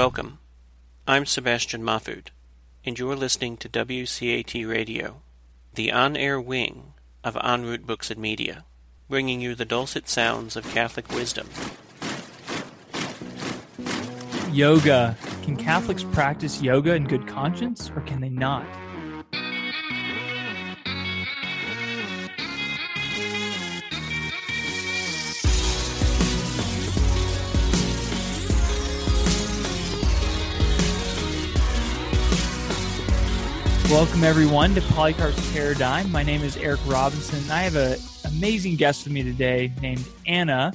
Welcome. I'm Sebastian Mahfood, and you're listening to WCAT Radio, the on-air wing of En Route Books and Media, bringing you the dulcet sounds of Catholic wisdom. Yoga. Can Catholics practice yoga in good conscience, or can they not? Welcome, everyone, to Polycarp's Paradigm. My name is Eric Robinson. I have an amazing guest with me today named Anna.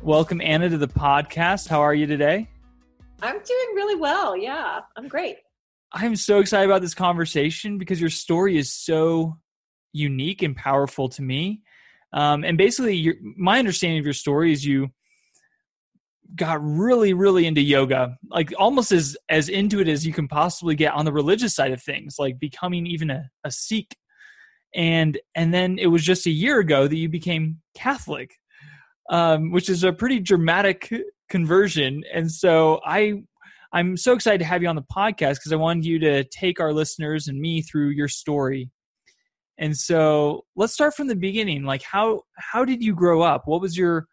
Welcome, Anna, to the podcast. How are you today? I'm doing really well. Yeah, I'm great. I'm so excited about this conversation because your story is so unique and powerful to me. And basically, my understanding of your story is you got really, really into yoga, like almost as into it as you can possibly get on the religious side of things, like becoming even a Sikh. And then it was just a year ago that you became Catholic, which is a pretty dramatic conversion. And so I'm so excited to have you on the podcast because I wanted you to take our listeners and me through your story. And so let's start from the beginning. Like how did you grow up? What was your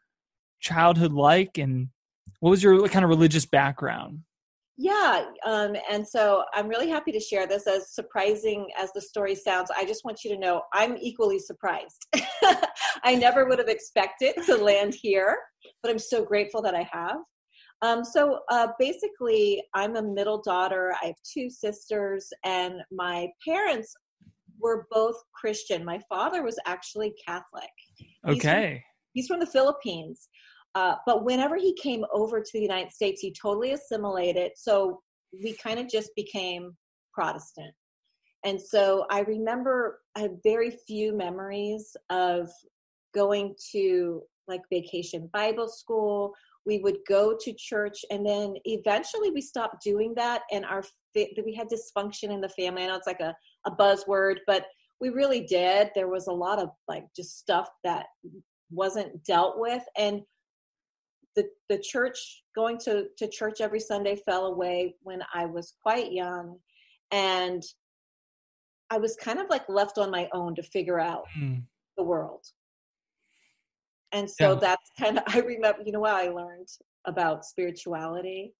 childhood like, and what was your kind of religious background? Yeah, and so I'm really happy to share this. As surprising as the story sounds, I just want you to know I'm equally surprised. I never would have expected to land here, but I'm so grateful that I have. So basically, I'm a middle daughter. I have two sisters, and my parents were both Christian. My father was actually Catholic. He's from the Philippines. But whenever he came over to the United States, he totally assimilated. So we kind of just became Protestant. And so I remember I have very few memories of going to like vacation Bible school. We would go to church, and then eventually we stopped doing that. And we had dysfunction in the family. I know it's like a buzzword, but we really did. There was a lot of like just stuff that wasn't dealt with. And the church, going to church every Sunday fell away when I was quite young. And I was kind of like left on my own to figure out the world. And so that's kind of, I remember, what I learned about spirituality?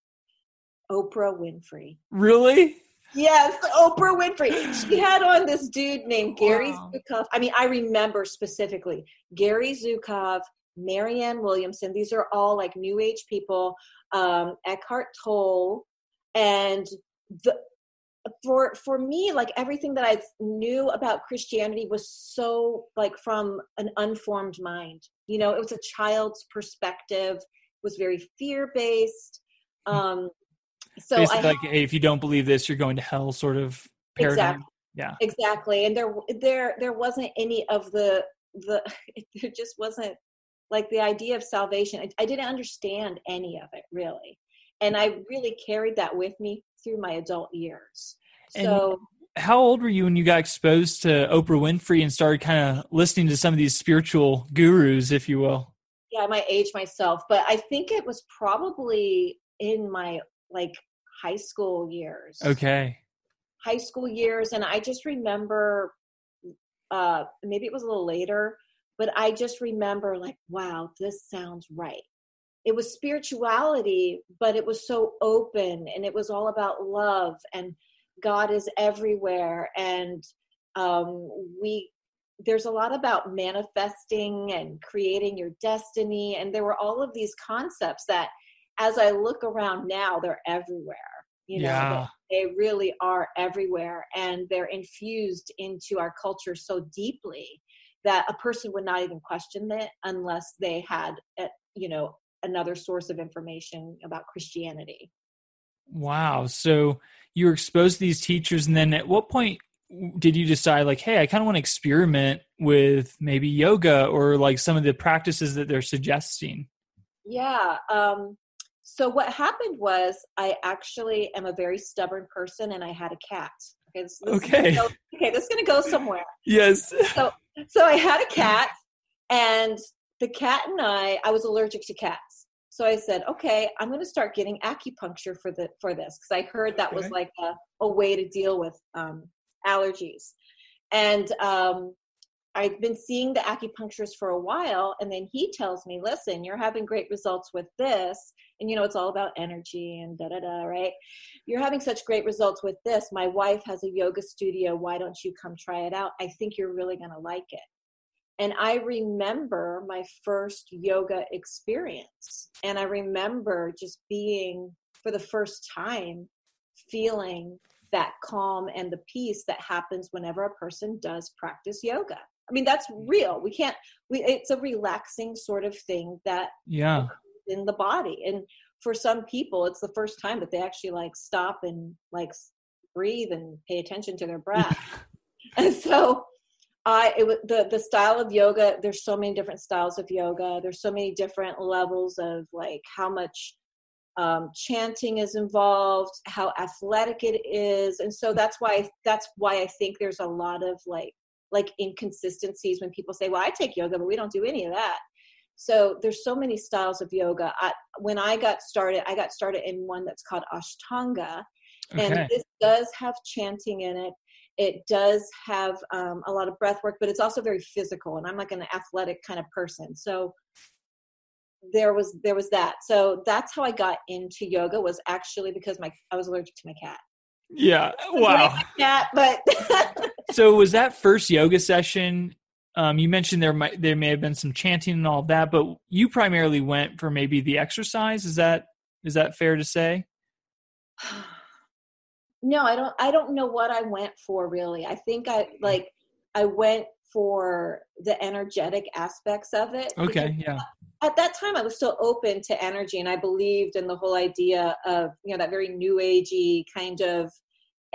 Oprah Winfrey. Really? Yes, Oprah Winfrey. She had on this dude named Gary Zukov. I mean, I remember specifically Gary Zukov, Marianne Williamson. These are all like New Age people. Eckhart Tolle, and for me, like everything that I knew about Christianity was so like from an unformed mind. It was a child's perspective. It was very fear based. So basically, like, hey, if you don't believe this, you're going to hell, sort of paradigm. Exactly. Yeah, exactly. And there wasn't any of the there just wasn't. Like the idea of salvation, I didn't understand any of it really. And I really carried that with me through my adult years. So how old were you when you got exposed to Oprah Winfrey and started kind of listening to some of these spiritual gurus, if you will? Yeah, I might age myself, but I think it was probably in my like high school years. Okay. High school years. And I just remember, maybe it was a little later, but I just remember like, wow, this sounds right. It was spirituality, but it was so open, and it was all about love, and God is everywhere. And there's a lot about manifesting and creating your destiny. And there were all of these concepts that as I look around now, they're everywhere. They really are everywhere, and they're infused into our culture so deeply that a person would not even question it unless they had, another source of information about Christianity. Wow. So you were exposed to these teachers, and then at what point did you decide like, hey, I kind of want to experiment with maybe yoga or like some of the practices that they're suggesting? Yeah. So what happened was I actually am a very stubborn person, and I had a cat. This is going to go somewhere. Yes. So I had a cat, and the cat and I was allergic to cats. So I said, okay, I'm going to start getting acupuncture for this, because I heard that was like a way to deal with allergies. And I've been seeing the acupuncturist for a while, and then he tells me, listen, you're having great results with this. And, it's all about energy and right? You're having such great results with this. My wife has a yoga studio. Why don't you come try it out? I think you're really going to like it. And I remember my first yoga experience. And I remember just being, for the first time, feeling that calm and the peace that happens whenever a person does practice yoga. I mean, that's real. It's a relaxing sort of thing that in the body. And for some people, it's the first time that they actually like stop and like breathe and pay attention to their breath. And so the style of yoga, there's so many different styles of yoga. There's so many different levels of like how much chanting is involved, how athletic it is. And so that's why I think there's a lot of like inconsistencies when people say, well, I take yoga, but we don't do any of that. So there's so many styles of yoga. When I got started in one that's called Ashtanga. And this does have chanting in it. It does have a lot of breath work, but it's also very physical. And I'm like an athletic kind of person. So there was that. So that's how I got into yoga, was actually because I was allergic to my cat. Yeah. Wow. My cat, but so was that first yoga session? You mentioned there may have been some chanting and all of that, but you primarily went for maybe the exercise. Is that fair to say? No, I don't know what I went for really. I think I went for the energetic aspects of it. Okay. Yeah. At that time I was still open to energy, and I believed in the whole idea of, that very new agey kind of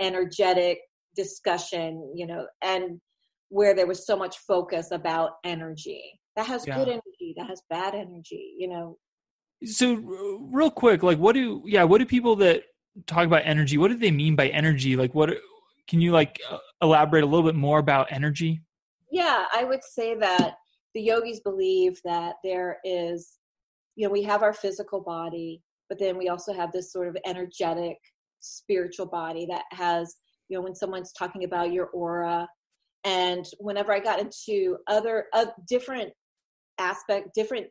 energetic discussion, and where there was so much focus about energy. That has good energy, that has bad energy, So real quick, like what do people that talk about energy, what do they mean by energy? Like can you elaborate a little bit more about energy? Yeah, I would say that the yogis believe that there is, we have our physical body, but then we also have this sort of energetic spiritual body that has, when someone's talking about your aura. And whenever I got into other different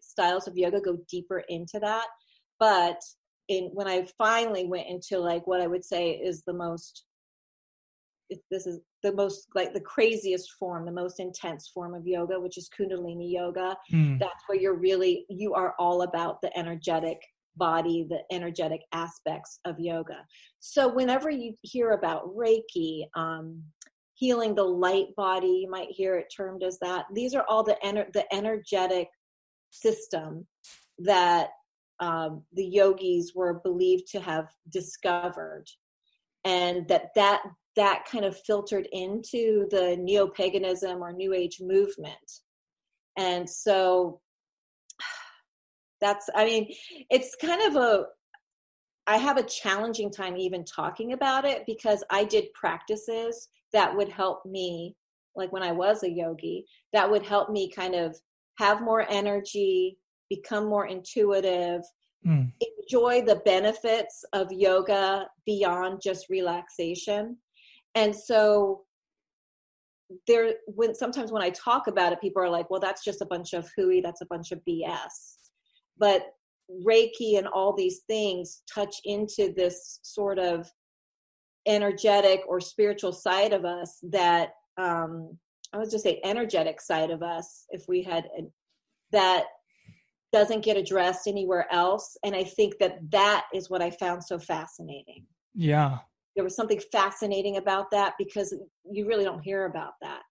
styles of yoga, go deeper into that. But when I finally went into like what I would say is the most like the craziest form, the most intense form of yoga, which is Kundalini yoga. That's where you are all about the energetic body, the energetic aspects of yoga. So whenever you hear about Reiki, healing the light body, you might hear it termed as that. These are all the energetic system that the yogis were believed to have discovered, and that kind of filtered into the neo-paganism or New Age movement. And so it's kind of I have a challenging time even talking about it, because I did practices that would help me, like when I was a yogi, that would help me kind of have more energy, become more intuitive, enjoy the benefits of yoga beyond just relaxation. And so sometimes when I talk about it, people are like, well, that's just a bunch of hooey, that's a bunch of BS. But Reiki and all these things touch into this sort of energetic or spiritual side of us that, I would just say energetic side of us, if we had, that doesn't get addressed anywhere else. And I think that is what I found so fascinating. Yeah. There was something fascinating about that, because you really don't hear about that.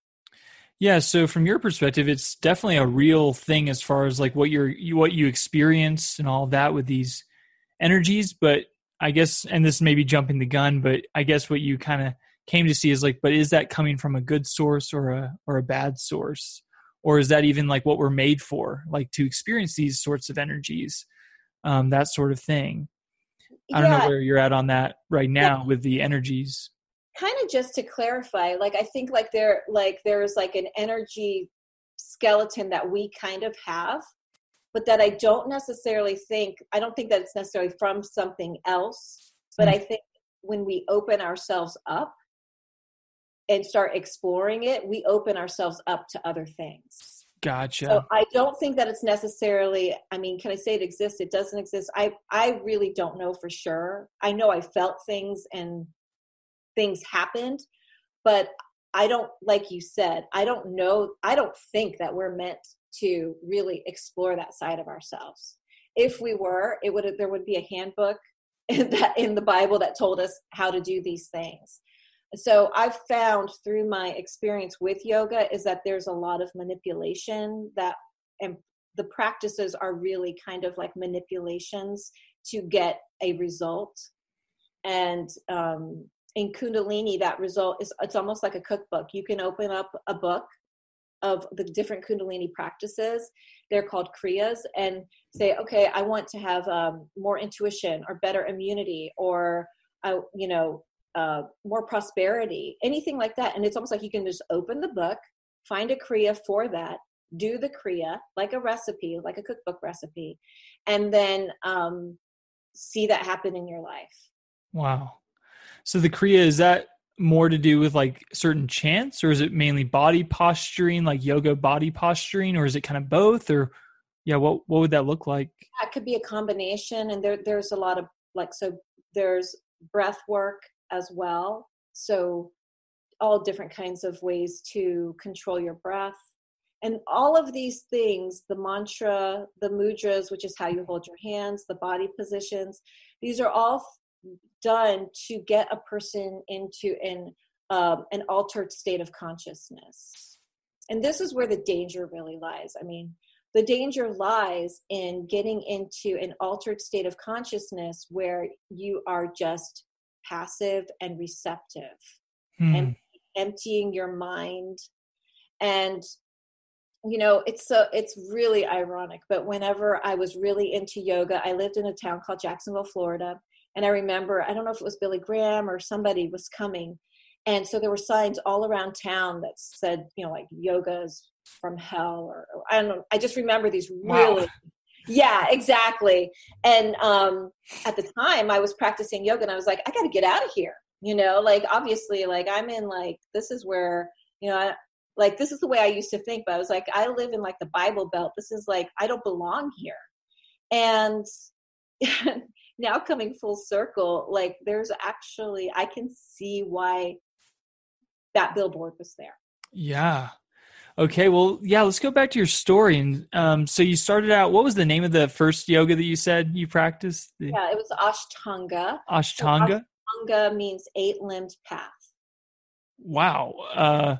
Yeah. So from your perspective, it's definitely a real thing as far as like what you experience and all that with these energies. But I guess, and this may be jumping the gun, but I guess what you kind of came to see is like, but is that coming from a good source or a bad source? Or is that even like what we're made for, like to experience these sorts of energies, that sort of thing? I don't know where you're at on that right now with the energies. Kind of just to clarify, like I think there's like an energy skeleton that we kind of have, but that I don't think that it's necessarily from something else, but I think when we open ourselves up and start exploring it, we open ourselves up to other things. Gotcha. So I don't think that it's necessarily, I mean, can I say it exists? It doesn't exist. I really don't know for sure. I know I felt things and things happened, but I don't, like you said, I don't think that we're meant to really explore that side of ourselves. If we were, there would be a handbook in the Bible that told us how to do these things. So I've found through my experience with yoga is that there's a lot of manipulation and the practices are really kind of like manipulations to get a result. And in Kundalini, that result it's almost like a cookbook. You can open up a book of the different Kundalini practices. They're called Kriyas, and say, okay, I want to have more intuition or better immunity or, more prosperity, anything like that. And it's almost like you can just open the book, find a Kriya for that, do the Kriya, like a recipe, like a cookbook recipe, and then see that happen in your life. Wow. So the Kriya, is that more to do with like certain chants, or is it mainly body posturing, like yoga body posturing, or is it kind of both? Or what would that look like? That could be a combination. And there's a lot of there's breath work as well. So all different kinds of ways to control your breath. And all of these things, the mantra, the mudras, which is how you hold your hands, the body positions, these are all done to get a person into an altered state of consciousness. And this is where the danger really lies. I mean, the danger lies in getting into an altered state of consciousness where you are just passive and receptive and emptying your mind. And it's really ironic, but whenever I was really into yoga, I lived in a town called Jacksonville, Florida. And I remember, I don't know if it was Billy Graham or somebody was coming. And so there were signs all around town that said, like yoga is from hell, or I don't know. I just remember these really, wow. Yeah, exactly. And at the time I was practicing yoga and I was like, I got to get out of here. Obviously, I'm in this is where, this is the way I used to think, but I was like, I live in the Bible Belt. This is I don't belong here. And now coming full circle, there's actually, I can see why that billboard was there. Yeah. Okay. Well, yeah, let's go back to your story. And so you started out, what was the name of the first yoga that you said you practiced? Yeah, it was Ashtanga. Ashtanga? So Ashtanga means 8-limbed path. Wow.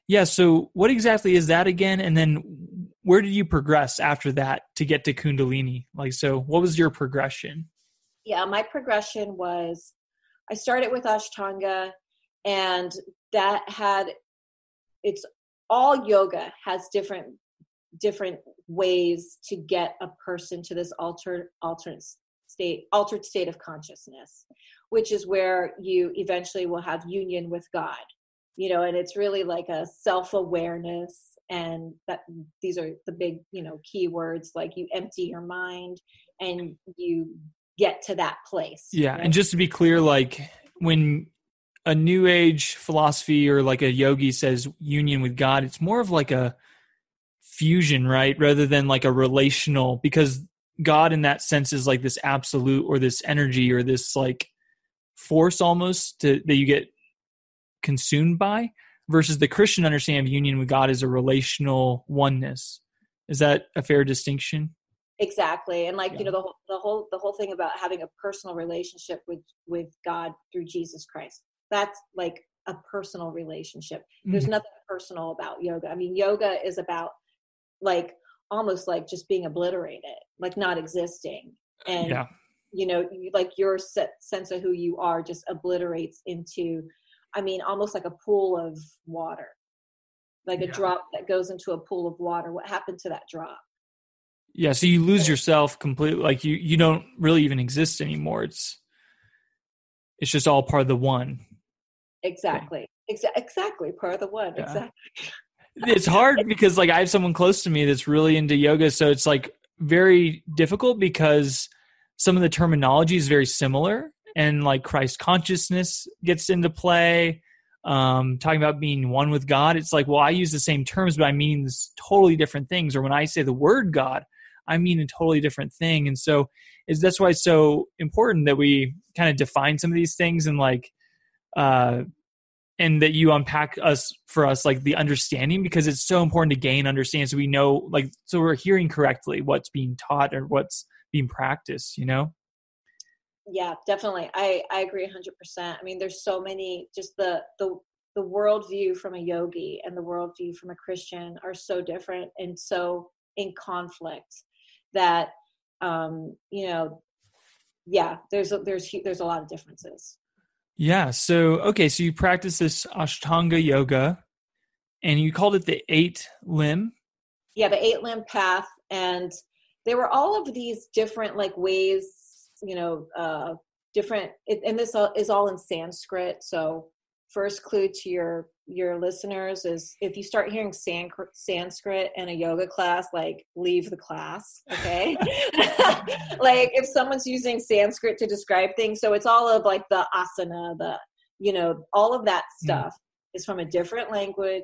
Yeah. So what exactly is that again? And then where did you progress after that to get to Kundalini? So what was your progression? Yeah, my progression was, I started with Ashtanga, and that all yoga has different ways to get a person to this altered state of consciousness, which is where you eventually will have union with God, and it's really a self-awareness. And that these are the big, key words, you empty your mind and you get to that place. Yeah. Right? And just to be clear, when a new age philosophy or a yogi says union with God, it's more of a fusion, right? Rather than a relational, because God in that sense is this absolute or this energy or this force almost that you get consumed by, versus the Christian understanding of union with God is a relational oneness. Is that a fair distinction? Exactly. And the whole thing about having a personal relationship with God through Jesus Christ, that's a personal relationship. There's nothing personal about yoga. I mean, yoga is about almost just being obliterated, not existing. And, your sense of who you are just obliterates into, almost like a pool of water, a drop that goes into a pool of water. What happened to that drop? Yeah. So you lose yourself completely. You don't really even exist anymore. It's just all part of the one. Exactly. Exactly. Part of the one. Yeah. Exactly. It's hard because I have someone close to me that's really into yoga. So it's very difficult because some of the terminology is very similar, and like Christ consciousness gets into play. Talking about being one with God, it's like, well, I use the same terms, but I mean this totally different things. Or when I say the word God, I mean a totally different thing. And so that's why it's so important that we kind of define some of these things, and like, and that you unpack for us, like the understanding, because it's so important to gain understanding. So we know, like, so we're hearing correctly what's being taught or what's being practiced, Yeah, definitely. I agree 100%. I mean, there's so many, just the worldview from a yogi and the worldview from a Christian are so different and so in conflict that, yeah, there's a lot of differences. Yeah. So, okay. So you practice this Ashtanga yoga, and you called it the 8-limb. Yeah, the 8-limb path. And there were all of these different like ways, different, and this is all in Sanskrit. So first clue to your listeners is, if you start hearing Sanskrit in a yoga class, like, leave the class. Okay. Like, if someone's using Sanskrit to describe things, so it's all of like the asana, all of that stuff is from a different language.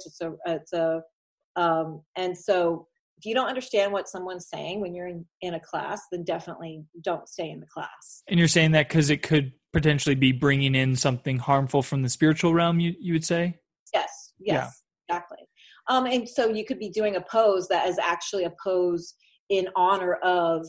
And so if you don't understand what someone's saying when you're in a class, then definitely don't stay in the class. And you're saying that because it could potentially be bringing in something harmful from the spiritual realm, you would say? Yes, Yeah. exactly. And so you could be doing a pose that is actually a pose in honor of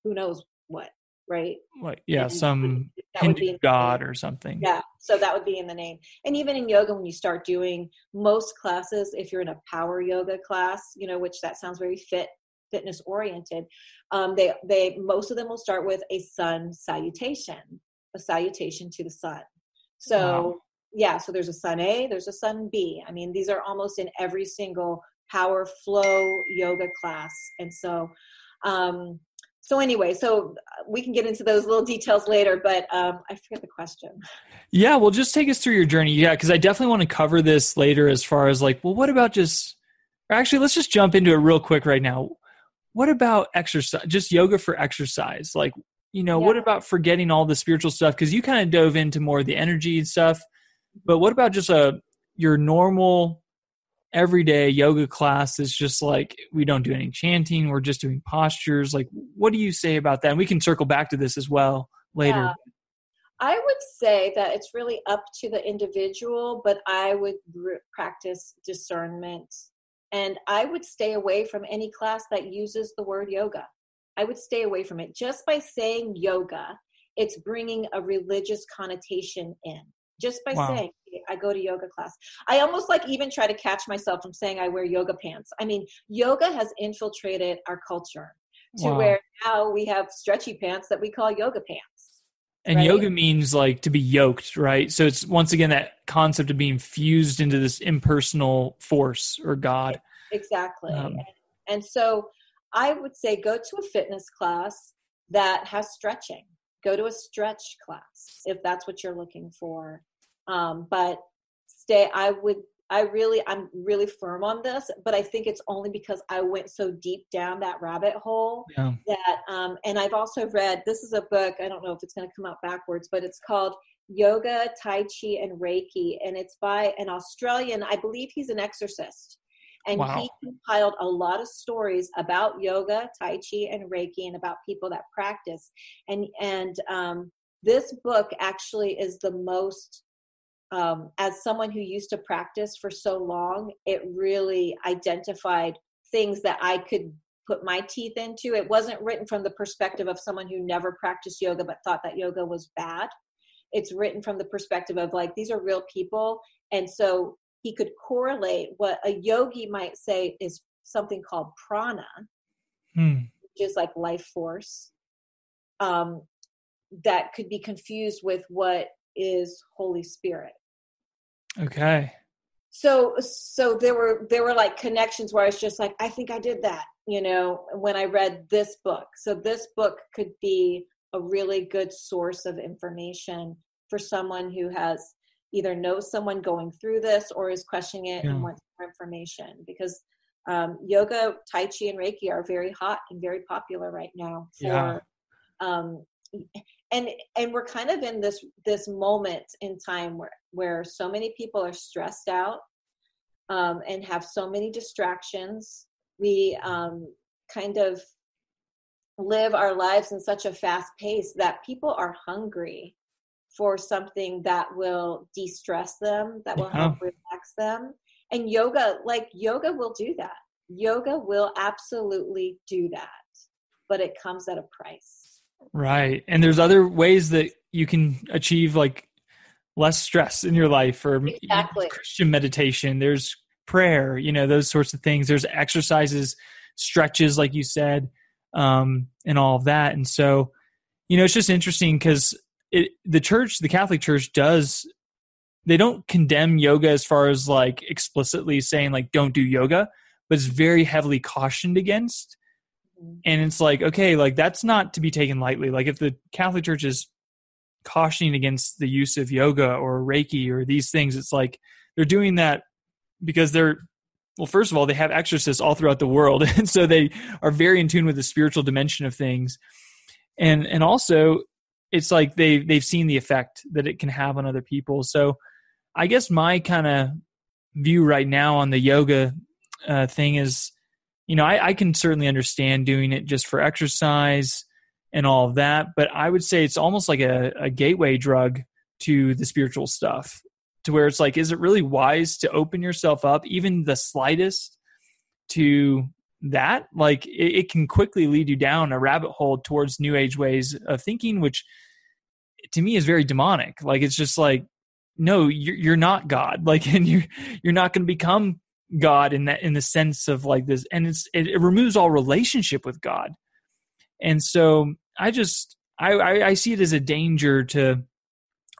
who knows what, right? Like, yeah, And some that would Hindu be god or something. Yeah, so that would be in the name. And even in yoga, when you start doing most classes, if you're in a power yoga class, which that sounds very fitness oriented, they most of them will start with a sun salutation, a salutation to the sun. So Wow. Yeah, so there's a sun A, there's a sun B. I mean, these are almost in every single power flow yoga class. And so anyway, so we can get into those little details later, but I forget the question. Yeah, well, just take us through your journey. Yeah, because I definitely want to cover this later, as far as like, well, what about actually, let's just jump into it real quick right now. What about exercise, just yoga for exercise? Like, what about forgetting all the spiritual stuff? Because you kind of dove into more of the energy and stuff, but what about just your normal everyday yoga class is just like, we don't do any chanting, we're just doing postures? Like, what do you say about that? And we can circle back to this as well later. Yeah. I would say that it's really up to the individual, but I would practice discernment, and I would stay away from any class that uses the word yoga. I would stay away from it. Just by saying yoga, it's bringing a religious connotation in. Just by saying, I go to yoga class. I almost like even try to catch myself from saying I wear yoga pants. I mean, yoga has infiltrated our culture to where now we have stretchy pants that we call yoga pants. And right? Yoga means like to be yoked, right? So it's once again that concept of being fused into this impersonal force or God. Exactly. And so I would say go to a fitness class that has stretching. Go to a stretch class if that's what you're looking for. But I'm really firm on this, but I think it's only because I went so deep down that rabbit hole that, and I've also read, this is a book, I don't know if it's going to come out backwards, but it's called Yoga, Tai Chi, and Reiki. And it's by an Australian, I believe he's an exorcist. And he compiled a lot of stories about yoga, Tai Chi, and Reiki, and about people that practice. And this book actually is the most, as someone who used to practice for so long, it really identified things that I could put my teeth into. It wasn't written from the perspective of someone who never practiced yoga but thought that yoga was bad. It's written from the perspective of like, these are real people. And so he could correlate what a yogi might say is something called prana, which is like life force, that could be confused with what is Holy Spirit. Okay. So there were like connections where I was just like, I think I did that, when I read this book. So this book could be a really good source of information for someone who has either knows someone going through this or is questioning it and wants more information. Because Yoga, Tai Chi, and Reiki are very hot and very popular right now for, and we're kind of in this moment in time where so many people are stressed out, and have so many distractions. We kind of live our lives in such a fast pace that people are hungry for something that will de-stress them, that will help relax them. And yoga will do that. Yoga will absolutely do that, but it comes at a price. Right. And there's other ways that you can achieve like less stress in your life, or exactly. Christian meditation. There's prayer, those sorts of things. There's exercises, stretches, like you said, and all of that. And so, it's just interesting because the Catholic Church they don't condemn yoga as far as like explicitly saying like, don't do yoga, but it's very heavily cautioned against. And it's like, okay, like that's not to be taken lightly. Like if the Catholic Church is cautioning against the use of yoga or Reiki or these things, it's like they're doing that because first of all, they have exorcists all throughout the world. And so they are very in tune with the spiritual dimension of things. And also it's like they've seen the effect that it can have on other people. So I guess my kind of view right now on the yoga thing is, I can certainly understand doing it just for exercise and all of that, but I would say it's almost like a gateway drug to the spiritual stuff, to where it's like, is it really wise to open yourself up, even the slightest, to that? Like it can quickly lead you down a rabbit hole towards new age ways of thinking, which to me is very demonic. Like it's just like, no, you're not God. Like, and you're not going to become God in the sense of like this. And it removes all relationship with God. And so I see it as a danger to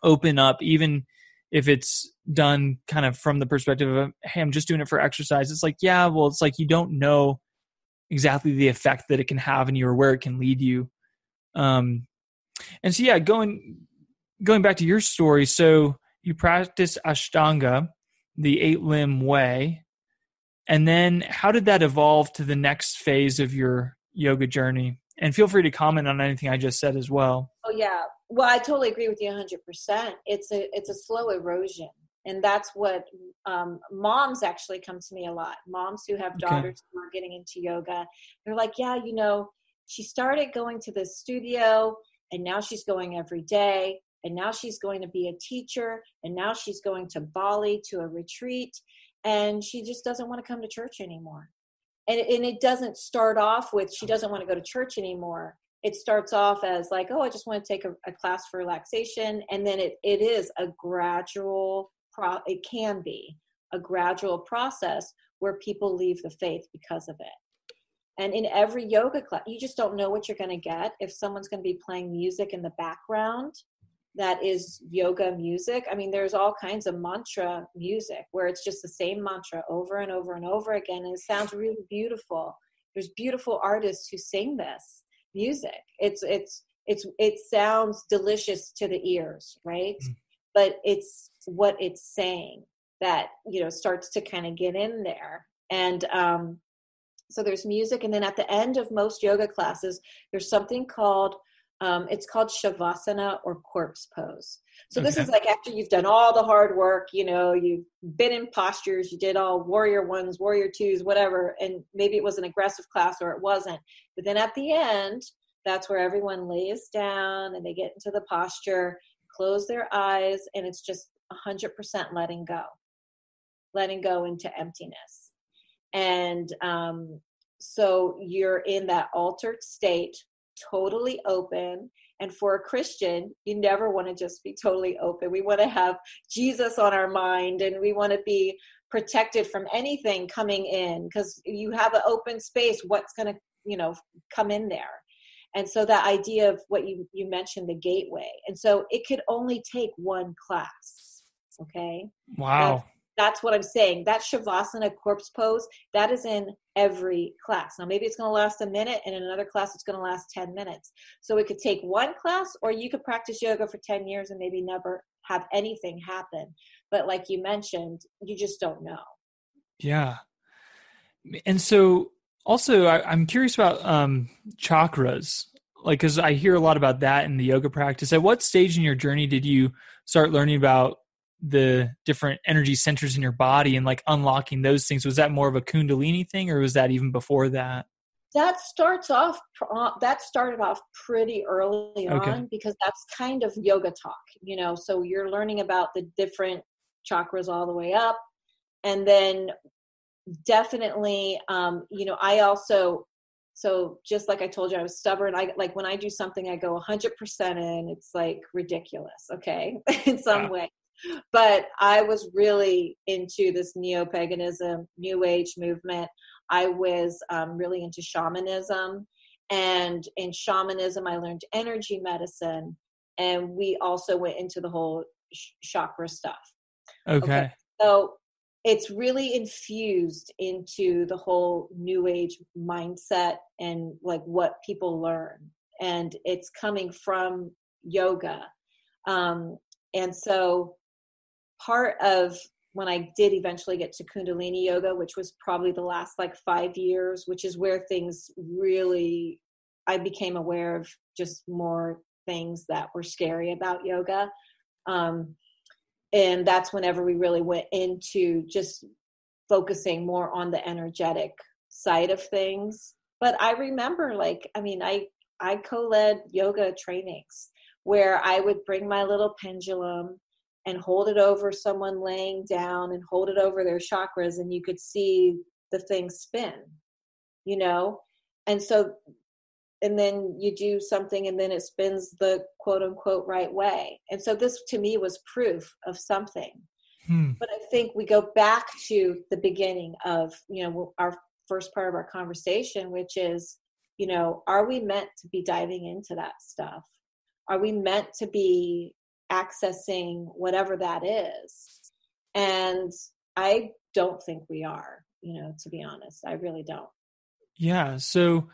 open up, even if it's done kind of from the perspective of, hey, I'm just doing it for exercise. It's like, yeah, well, it's like you don't know exactly the effect that it can have in you or where it can lead you. And so, yeah, going back to your story. So you practice Ashtanga, the 8-limb way. And then how did that evolve to the next phase of your yoga journey? And feel free to comment on anything I just said as well. Oh, yeah. Well, I totally agree with you 100%. It's a slow erosion. And that's what moms actually come to me a lot. Moms who have daughters who are getting into yoga. They're like, yeah, she started going to the studio and now she's going every day. And now she's going to be a teacher. And now she's going to Bali to a retreat. And she just doesn't want to come to church anymore. And it doesn't start off with she doesn't want to go to church anymore. It starts off as like, oh, I just want to take a class for relaxation. And then it is a gradual, it can be a gradual process where people leave the faith because of it. And in every yoga class, you just don't know what you're going to get. If someone's going to be playing music in the background, that is yoga music. I mean, there's all kinds of mantra music where it's just the same mantra over and over and over again. And it sounds really beautiful. There's beautiful artists who sing this music. It sounds delicious to the ears, right? But it's what it's saying that, starts to kind of get in there. And so there's music. And then at the end of most yoga classes, there's something called it's called Shavasana or corpse pose. So this is like after you've done all the hard work, you've been in postures, you did all warrior 1s, warrior 2s, whatever. And maybe it was an aggressive class or it wasn't. But then at the end, that's where everyone lays down and they get into the posture, close their eyes, and it's just 100% letting go into emptiness. And so you're in that altered state, totally open. And for a Christian, you never want to just be totally open. We want to have Jesus on our mind, and we want to be protected from anything coming in, because you have an open space. What's going to, come in there? And so that idea of what you mentioned, the gateway. And so it could only take one class. Okay. Wow. That's what I'm saying. That Shavasana corpse pose, that is in every class. Now, maybe it's going to last a minute, and in another class, it's going to last 10 minutes. So it could take one class, or you could practice yoga for 10 years and maybe never have anything happen. But like you mentioned, you just don't know. Yeah. And so also I'm curious about chakras, like, because I hear a lot about that in the yoga practice. At what stage in your journey did you start learning about the different energy centers in your body and like unlocking those things? Was that more of a Kundalini thing, or was that even before that? That started off pretty early Okay. on, because that's kind of yoga talk, so you're learning about the different chakras all the way up. And then definitely, I also, so just like I told you, I was stubborn. I like when I do something, I go 100% in. It's like ridiculous, okay, in some way. But I was really into this neo-paganism, New Age movement. I was really into shamanism. And in shamanism, I learned energy medicine. And we also went into the whole chakra stuff. Okay. Okay. So it's really infused into the whole New Age mindset and like what people learn. And it's coming from yoga. And so part of when I did eventually get to Kundalini yoga, which was probably the last like 5 years, which is where things really, I became aware of just more things that were scary about yoga. And that's whenever we really went into just focusing more on the energetic side of things. But I remember I co-led yoga trainings where I would bring my little pendulum and hold it over someone laying down and hold it over their chakras, and you could see the thing spin, And so, and then you do something and then it spins the quote unquote right way. And so this to me was proof of something. But I think we go back to the beginning of, our first part of our conversation, which is, are we meant to be diving into that stuff? Are we meant to be accessing whatever that is? And I don't think we are, to be honest. I really don't. Yeah. So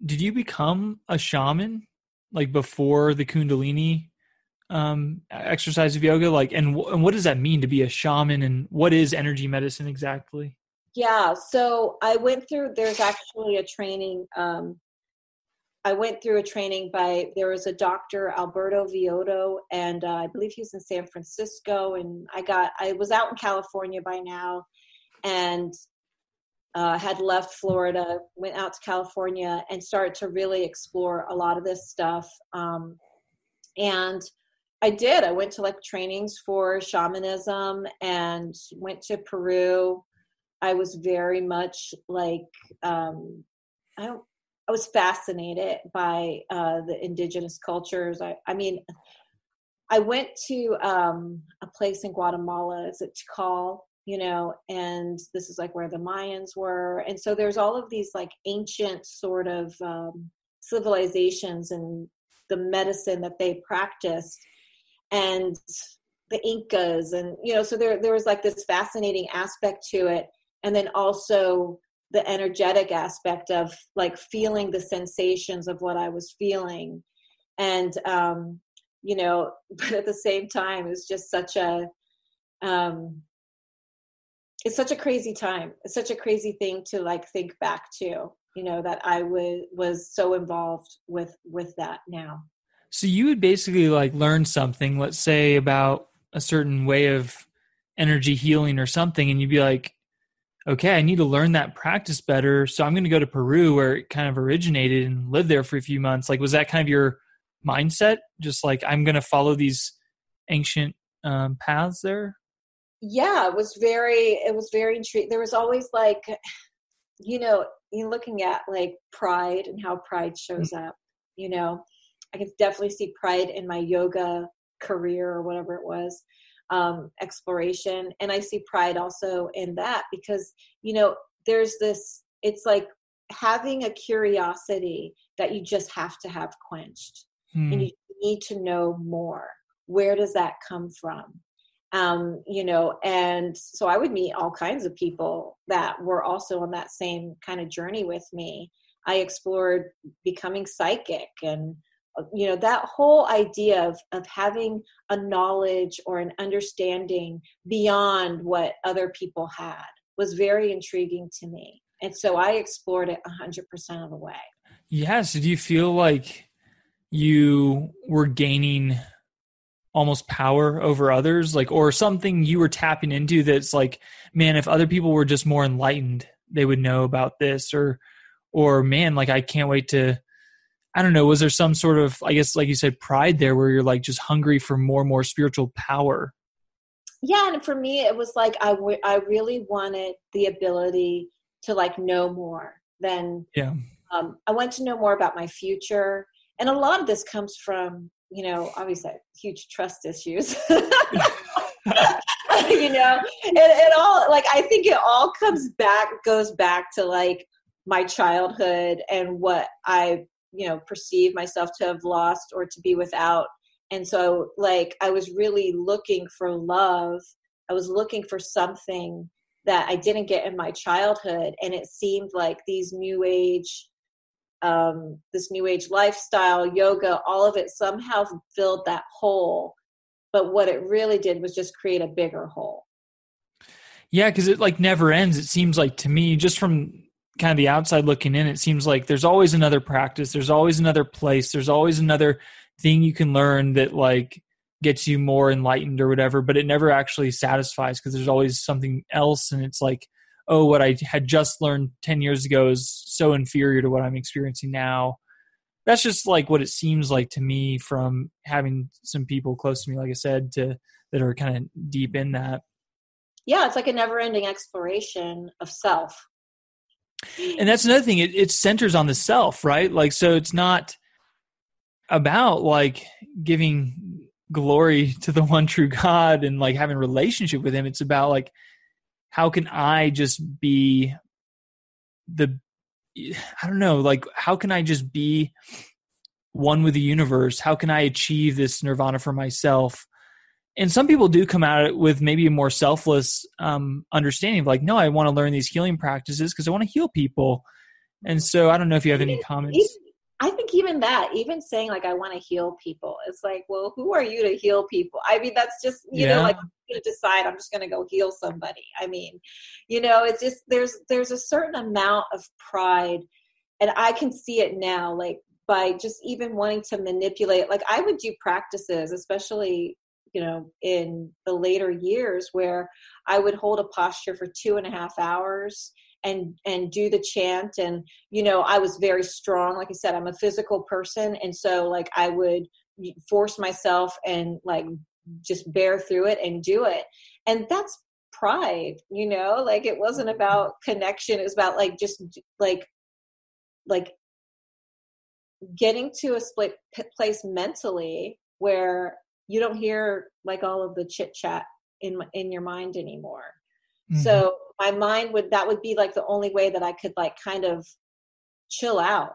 did you become a shaman like before the Kundalini exercise of yoga? Like, and what does that mean to be a shaman, and what is energy medicine exactly? Yeah. So I went through, there's actually a training. I went through a training there was a Dr. Alberto Vioto, and I believe he was in San Francisco. And I was out in California by now, and had left Florida, went out to California and started to really explore a lot of this stuff. And I went to like trainings for shamanism and went to Peru. I was very much like, I was fascinated by the indigenous cultures. I went to a place in Guatemala, it's Tikal, and this is like where the Mayans were. And so there's all of these like ancient sort of civilizations and the medicine that they practiced, and the Incas, and so there was like this fascinating aspect to it. And then also the energetic aspect of like feeling the sensations of what I was feeling. And but at the same time, it's just such a it's such a crazy time. It's such a crazy thing to like think back to, that I was so involved with that now. So you would basically like learn something, let's say about a certain way of energy healing or something, and you'd be like, okay, I need to learn that practice better. So I'm going to go to Peru where it kind of originated and live there for a few months. Like, was that kind of your mindset? Just like, I'm going to follow these ancient paths there? Yeah, it was very intriguing. There was always like, you're looking at like pride and how pride shows up, I could definitely see pride in my yoga career or whatever it was, exploration. And I see pride also in that because, there's this, it's like having a curiosity that you just have to have quenched and you need to know more. Where does that come from? And so I would meet all kinds of people that were also on that same kind of journey with me. I explored becoming psychic and, that whole idea of having a knowledge or an understanding beyond what other people had was very intriguing to me. And so I explored it 100% of the way. Yes. Do you feel like you were gaining almost power over others, like, or something you were tapping into that's like, man, if other people were just more enlightened, they would know about this, or man, like, I can't wait to, I don't know, was there some sort of, I guess, like you said, pride there where you're like just hungry for more and more spiritual power? Yeah. And for me, it was like, I really wanted the ability to like know more than, Yeah. I wanted to know more about my future. And a lot of this comes from, obviously huge trust issues. It all, like, I think it all goes back to like my childhood and what I, perceive myself to have lost or to be without. And so like, I was really looking for love. I was looking for something that I didn't get in my childhood. And it seemed like this new age lifestyle, yoga, all of it somehow filled that hole. But what it really did was just create a bigger hole. Yeah, because it like never ends. It seems like to me, just from kind of the outside looking in, it seems like there's always another practice. There's always another place. There's always another thing you can learn that like gets you more enlightened or whatever, but it never actually satisfies because there's always something else. And it's like, oh, what I had just learned 10 years ago is so inferior to what I'm experiencing now. That's just like what it seems like to me from having some people close to me, like I said, that are kind of deep in that. Yeah, it's like a never-ending exploration of self. And that's another thing. It centers on the self, right? Like, so it's not about like giving glory to the one true God and like having a relationship with him. It's about like, how can I just be I don't know, like, how can I just be one with the universe? How can I achieve this nirvana for myself? And some people do come at it with maybe a more selfless understanding of like, no, I want to learn these healing practices because I want to heal people. And so I don't know if you have any comments. I think even saying like, I want to heal people, it's like, well, who are you to heal people? I mean, that's just, like, I'm going to decide I'm just going to go heal somebody. I mean, it's just, there's a certain amount of pride, and I can see it now, like by just even wanting to manipulate, like I would do practices, especially, in the later years, where I would hold a posture for 2.5 hours and do the chant. And, I was very strong. Like I said, I'm a physical person. And so like, I would force myself and like, just bear through it and do it. And that's pride, like it wasn't about connection. It was about like, just like getting to a split place mentally where you don't hear like all of the chit chat in your mind anymore. Mm-hmm. So my mind that would be like the only way that I could like kind of chill out.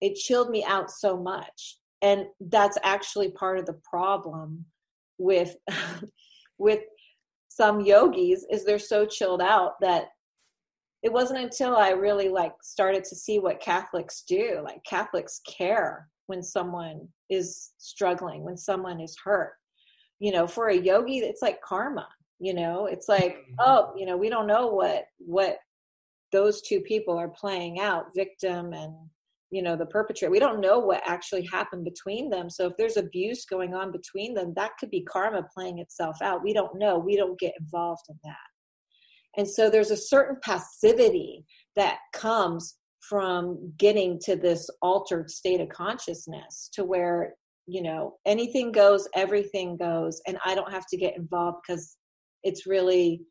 It chilled me out so much. And that's actually part of the problem with, with some yogis, is they're so chilled out that it wasn't until I really like started to see what Catholics do. Like Catholics care when someone is struggling, when someone is hurt. For a yogi, it's like karma. It's like, oh, we don't know what those two people are playing out, victim and, the perpetrator. We don't know what actually happened between them. So if there's abuse going on between them, that could be karma playing itself out. We don't know. We don't get involved in that. And so there's a certain passivity that comes from getting to this altered state of consciousness to where, anything goes, everything goes, and I don't have to get involved because it's really,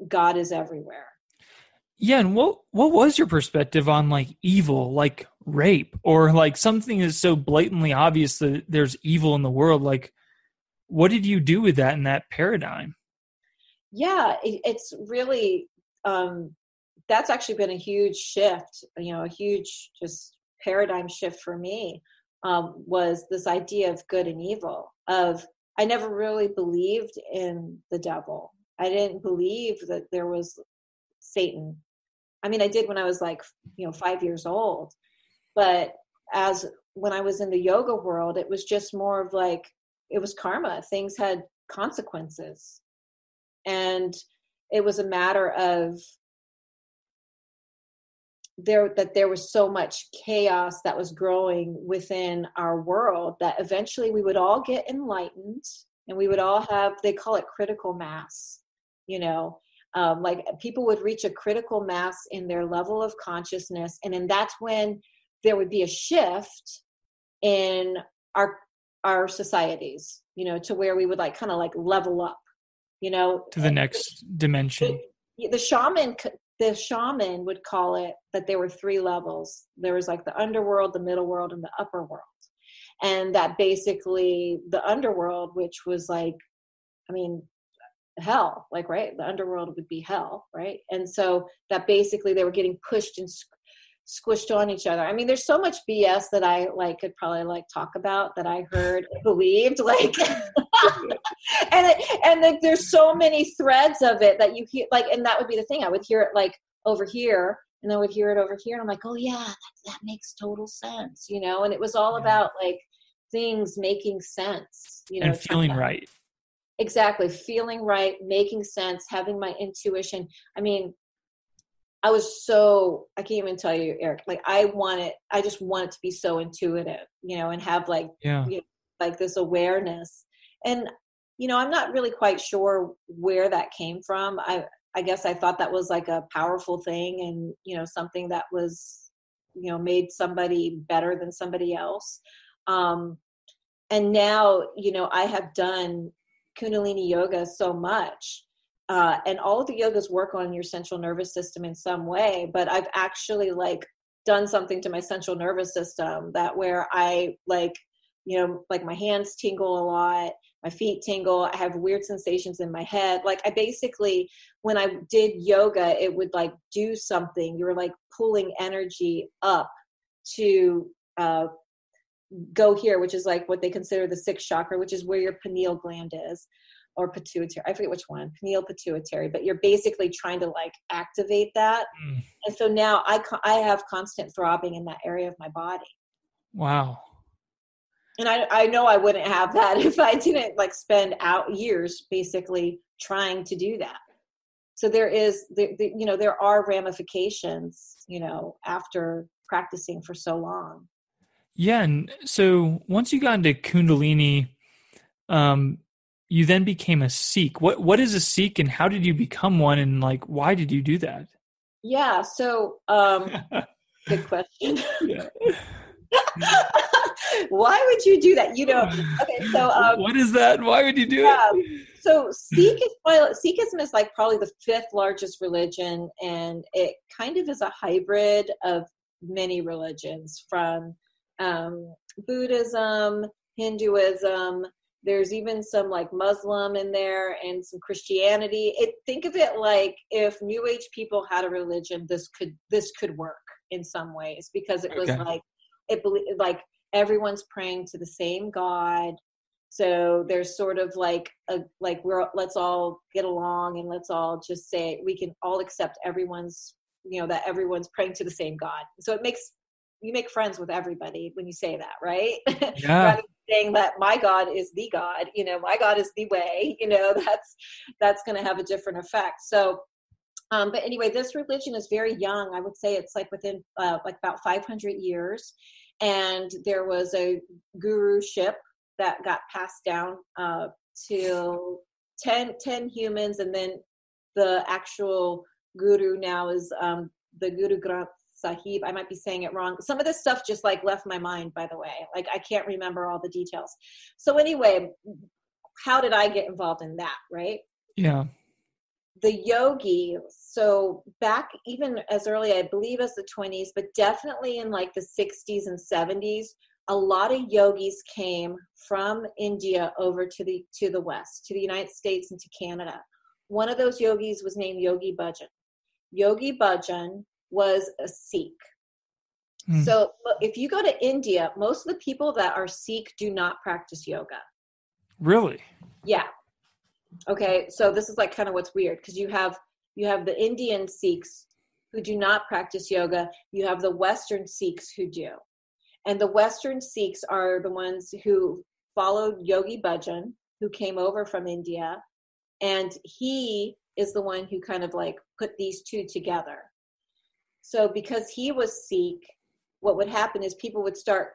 God is everywhere. Yeah. And what was your perspective on like evil, like rape, or like something that's so blatantly obvious that there's evil in the world? Like, what did you do with that in that paradigm? Yeah, it's really, that's actually been a huge shift, a huge just paradigm shift for me, was this idea of good and evil. I never really believed in the devil. I didn't believe that there was Satan. I mean, I did when I was like, 5 years old, but when I was in the yoga world, it was just more of like, it was karma. Things had consequences. And it was a matter of there was so much chaos that was growing within our world that eventually we would all get enlightened, and we would all have, they call it critical mass, like people would reach a critical mass in their level of consciousness. And then that's when there would be a shift in our societies, to where we would like kind of like level up, to the next dimension. The shaman would call it that there were 3 levels. There was like the underworld, the middle world, and the upper world. And that basically the underworld, which was like, hell, like, right? The underworld would be hell, right? And so that basically they were getting pushed and squished on each other. There's so much BS that I like could probably like talk about that I heard, believed, like, and there's so many threads of it that you hear, like, and that would be the thing. I would hear it like over here, and I would hear it over here, and I'm like, oh yeah, that makes total sense, and it was all about like things making sense, and feeling right. Exactly. Feeling right, making sense, having my intuition. I can't even tell you, Eric, like I just want it to be so intuitive, and have like, like this awareness. And, I'm not really quite sure where that came from. I guess I thought that was like a powerful thing, and, something that was, made somebody better than somebody else. And now, I have done Kundalini yoga so much. And all of the yogas work on your central nervous system in some way, but I've actually like done something to my central nervous system that where I like, like my hands tingle a lot, my feet tingle. I have weird sensations in my head. Like I basically, when I did yoga, it would like do something. You were like pulling energy up to, go here, which is like what they consider the 6th chakra, which is where your pineal gland is, or pituitary. I forget which one, pineal pituitary, but you're basically trying to like activate that. And so now I have constant throbbing in that area of my body. Wow. And I know I wouldn't have that if I didn't like spend out years basically trying to do that. So there are ramifications, after practicing for so long. Yeah. And so once you got into Kundalini, you then became a Sikh. What is a Sikh, and how did you become one, and like why did you do that? Yeah, so good question. Yeah. Why would you do that? Okay, so what is that? Why would you do it? So Sikhism is like probably the 5th largest religion, and it kind of is a hybrid of many religions, from Buddhism, Hinduism. There's even some like Muslim in there, and some Christianity. Think of it like if New Age people had a religion, this could work in some ways, because it was like everyone's praying to the same God. So there's sort of like let's all get along, and let's all just say we can all accept everyone's, that everyone's praying to the same God. So you make friends with everybody when you say that, right? Yeah. Rather than saying that my God is the God, my God is the way, that's going to have a different effect. So, but anyway, this religion is very young. I would say it's like within like about 500 years. And there was a guruship that got passed down to 10 humans. And then the actual guru now is the Guru Granth Sahib. I might be saying it wrong. Some of this stuff just like left my mind, by the way. Like I can't remember all the details. So anyway, how did I get involved in that, right? Yeah. The yogi, so back even as early, I believe as the 20s, but definitely in like the 60s and 70s, a lot of yogis came from India over to the West, to the United States and to Canada. One of those yogis was named Yogi Bhajan. Yogi Bhajan was a Sikh. So if you go to India, most of the people that are Sikh do not practice yoga. Really? Yeah. Okay. So this is like kind of what's weird, because you have the Indian Sikhs who do not practice yoga. You have the Western Sikhs who do. And the Western Sikhs are the ones who followed Yogi Bhajan, who came over from India. And he is the one who kind of like put these two together. So because he was Sikh, what would happen is people would start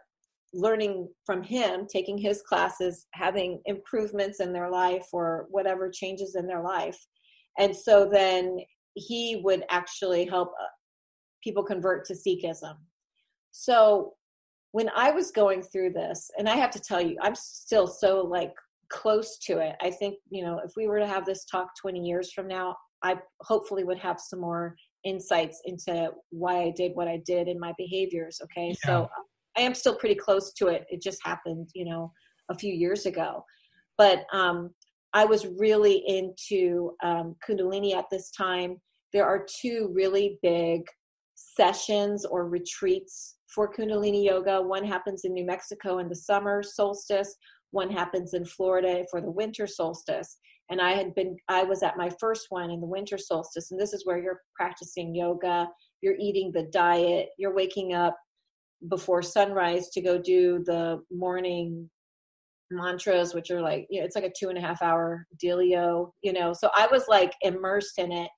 learning from him, taking his classes, having improvements in their life or whatever changes in their life. And so then he would actually help people convert to Sikhism. So when I was going through this, and I have to tell you, I'm still so like close to it. I think, if we were to have this talk 20 years from now, I hopefully would have some more insights into why I did what I did in my behaviors. Okay. Yeah. So I am still pretty close to it. It just happened, a few years ago, but I was really into Kundalini at this time. There are two really big sessions or retreats for Kundalini yoga. One happens in New Mexico in the summer solstice. One happens in Florida for the winter solstice. And I was at my first one in the winter solstice. And this is where you're practicing yoga, you're eating the diet, you're waking up before sunrise to go do the morning mantras, which are like, it's like a 2.5 hour dealio, so I was like immersed in it.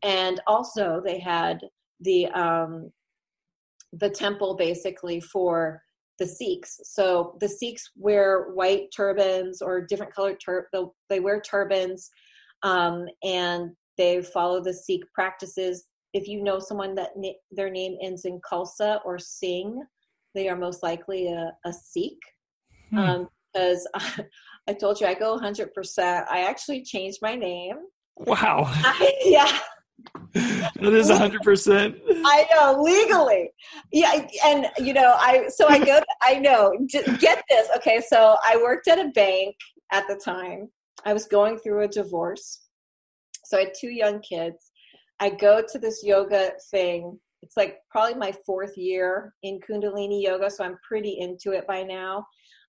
And also they had the temple basically for the Sikhs. So the Sikhs wear white turbans or different colored they wear turbans, and they follow the Sikh practices. If you know someone that their name ends in Khalsa or Singh, they are most likely a Sikh. Because I told you I go 100%. I actually changed my name. Wow. Yeah. That is 100%. I know, legally. Yeah. And, get this. Okay. So I worked at a bank at the time. I was going through a divorce. So I had 2 young kids. I go to this yoga thing. It's like probably my 4th year in Kundalini yoga. So I'm pretty into it by now.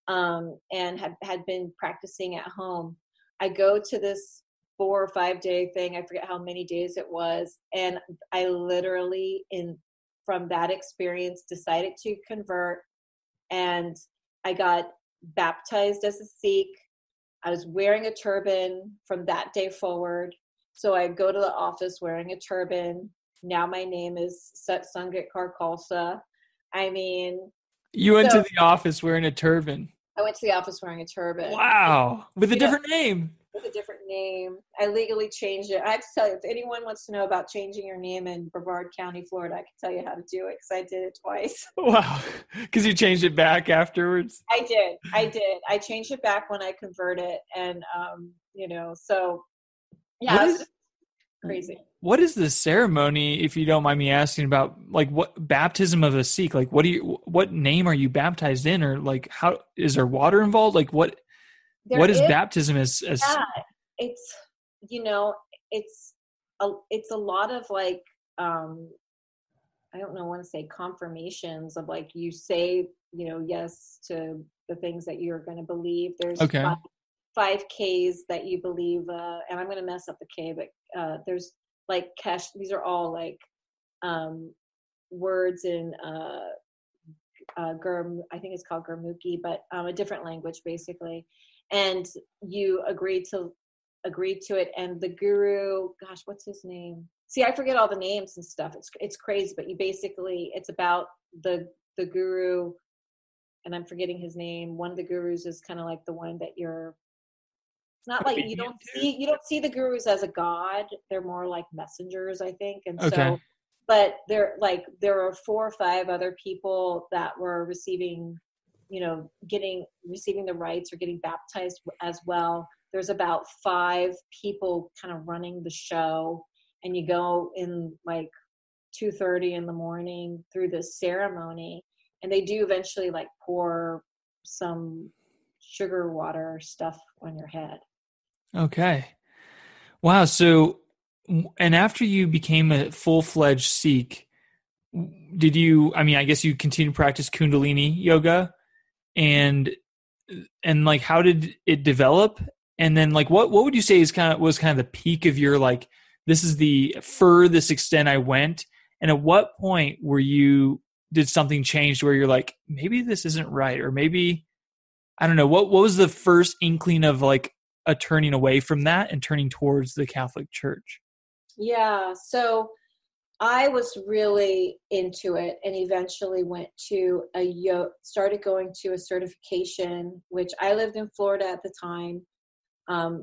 And had been practicing at home. I go to this 4 or 5 day thing. I forget how many days it was. And I literally from that experience decided to convert, and I got baptized as a Sikh. I was wearing a turban from that day forward. So I go to the office wearing a turban. Now my name is Satsangat Khalsa. I mean, you went to the office wearing a turban. I went to the office wearing a turban. Wow. With a different name. With a different name. I legally changed it. I have to tell you, if anyone wants to know about changing your name in Brevard County, Florida, I can tell you how to do it because I did it twice. Wow. Because you changed it back afterwards? I did. I changed it back when I converted. And, so, yeah, it's crazy. What is the ceremony, if you don't mind me asking, about like what baptism of a Sikh? Like what name are you baptized in, or like how is there water involved? Like what is baptism as yeah, it's it's a lot of like I don't know, I want to say confirmations of like you say, yes to the things that you're going to believe. There's 5 Ks that you believe, and I'm going to mess up the K, but there's like Kesh. These are all like words in I think it's called Gurmukhi, but a different language basically. And you agree to it. And the guru, gosh, what's his name? See, I forget all the names and stuff. It's crazy, but it's about the guru, and I'm forgetting his name. One of the gurus is kind of like the one that it's not like you don't see the gurus as a god. They're more like messengers, I think. And so, but there are 4 or 5 other people that were receiving the rites or getting baptized as well. There's about 5 people kind of running the show, and you go in like 2:30 in the morning through this ceremony, and they do eventually like pour some sugar water stuff on your head. Okay. Wow. So, and after you became a full-fledged Sikh, I guess you continued to practice Kundalini yoga, and like, how did it develop? And then like, what would you say was kind of the peak of your, like, this is the furthest extent I went? And at what point did something change where you're like, maybe this isn't right? Or maybe, I don't know, what was the first inkling of like a turning away from that and turning towards the Catholic Church? Yeah. So I was really into it, and eventually went to started going to a certification, which I lived in Florida at the time,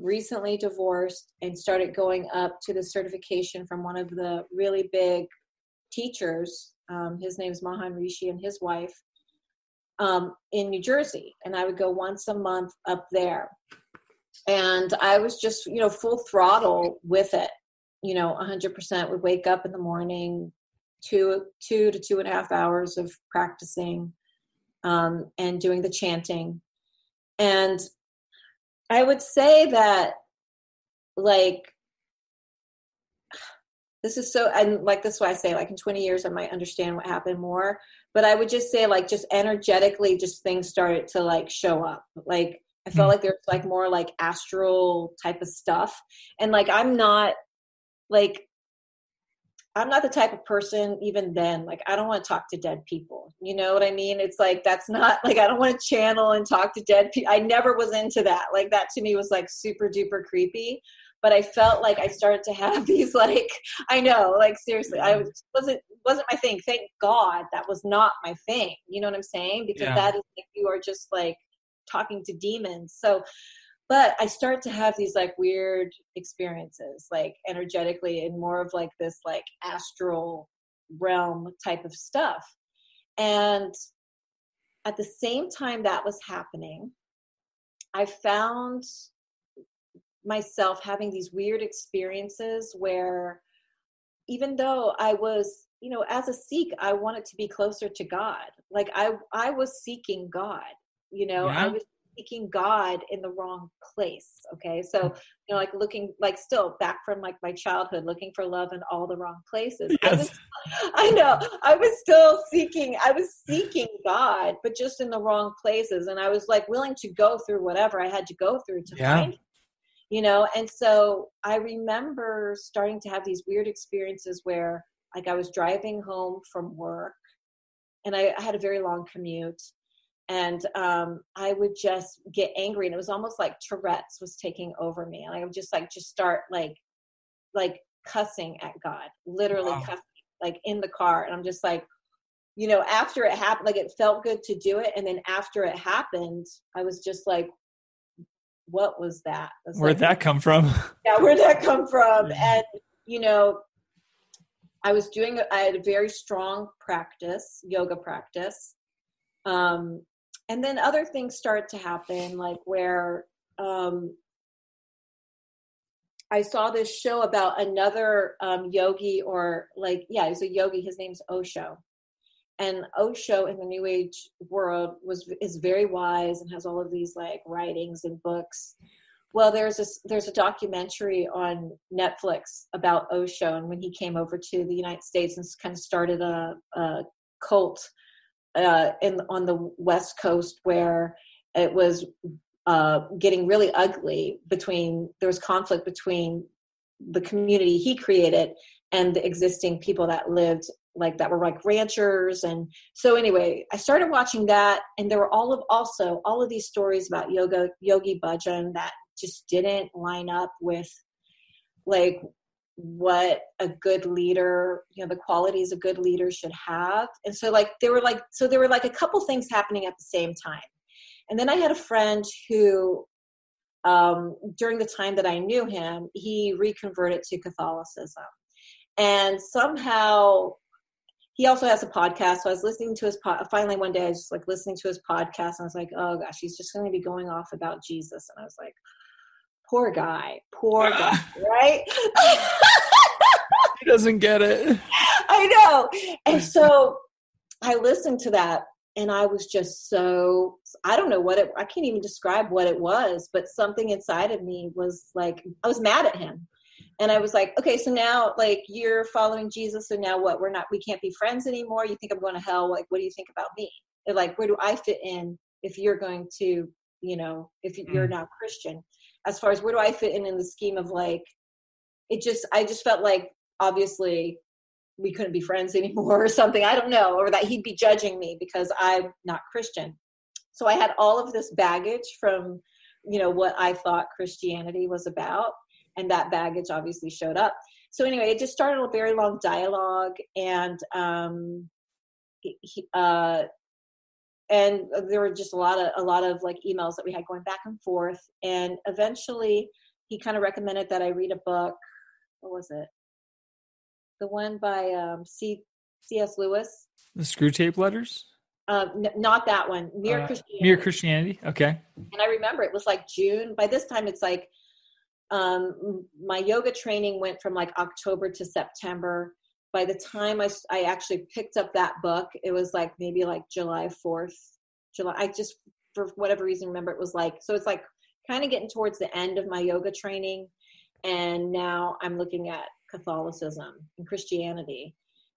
recently divorced, and started going up to the certification from one of the really big teachers. His name's Mahan Rishi, and his wife, in New Jersey. And I would go once a month up there. And I was just, full throttle with it, 100%. Would wake up in the morning, 2 to 2.5 hours of practicing, and doing the chanting. And I would say that, like, this is so, and like, this is why I say, like, in 20 years, I might understand what happened more. But I would just say, like, just energetically, just things started to, like, show up. Like, I felt like there's, like, more, like, astral type of stuff. And, like, I'm not the type of person, even then, like, I don't want to talk to dead people. You know what I mean? It's like, that's not, like, I don't want to channel and talk to dead people. I never was into that. Like, that to me was, like, super duper creepy. But I felt like I started to have these, like, I know, like, seriously, wasn't my thing. Thank God that was not my thing. You know what I'm saying? Because that is, like, you are just, like, talking to demons. So, but I start to have these, like, weird experiences, like, energetically, and more of, like, this, like, astral realm type of stuff. And at the same time that was happening, I found myself having these weird experiences where, even though I was, as a Sikh, I wanted to be closer to God. Like, I was seeking God, I was seeking God in the wrong place. Okay. So, like, looking, like, still back from, like, my childhood, looking for love in all the wrong places. Yes. I was seeking God, but just in the wrong places. And I was, like, willing to go through whatever I had to go through to find him. And so I remember starting to have these weird experiences where, like, I was driving home from work, and I had a very long commute, and I would just get angry, and it was almost like Tourette's was taking over me, and I would just start like cussing at God, literally cussing, like, in the car. And I'm just like, after it happened, like, it felt good to do it, and then after it happened, I was just like, what was that? Where'd that come from? Yeah, where'd that come from? And, I had a very strong yoga practice. And then other things start to happen, like, where I saw this show about another yogi, or, like, he's a yogi. His name's Osho. And Osho, in the New Age world, is very wise and has all of these, like, writings and books. Well, there's a documentary on Netflix about Osho, and when he came over to the United States and kind of started a cult on the West Coast, where it was getting really ugly. There was conflict between the community he created and the existing people that lived, like, that were like ranchers. And so anyway, I started watching that, and there were all of these stories about Yogi Bhajan that just didn't line up with, like, what a good leader, the qualities a good leader should have. And so, like, there were a couple things happening at the same time. And then I had a friend who, during the time that I knew him, he reconverted to Catholicism. And somehow he also has a podcast. So I was listening to his finally one day I was just, like, listening to his podcast, and I was like, oh gosh, he's just going to be going off about Jesus. And I was like, poor guy, right? He doesn't get it. I know. And so I listened to that, and I was just so, I don't know I can't even describe what it was, but something inside of me was like, I was mad at him. And I was like, okay, so now, like, you're following Jesus, so now what? We can't be friends anymore? You think I'm going to hell? Like, what do you think about me? And, like, where do I fit in if you're going to, if you're not Christian? As far as where do I fit in the scheme of, like, I just felt like, obviously, we couldn't be friends anymore or something. I don't know. Or that he'd be judging me because I'm not Christian. So I had all of this baggage from, what I thought Christianity was about. And that baggage obviously showed up. So anyway, it just started a very long dialogue, and and there were just a lot of like emails that we had going back and forth. And eventually he kind of recommended that I read a book. What was it? The one by C.S. Lewis. The Screw Tape Letters? Not that one. Mere Christianity. Mere Christianity. Okay. And I remember it was like June. By this time, it's like my yoga training went from like October to September. By the time I actually picked up that book, it was like maybe like July 4th. I just, for whatever reason, remember it was like, so it's like kind of getting towards the end of my yoga training. And now I'm looking at Catholicism and Christianity.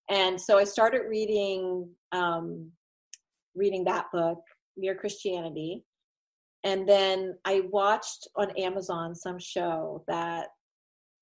And so I started reading that book, Mere Christianity. And then I watched on Amazon some show that,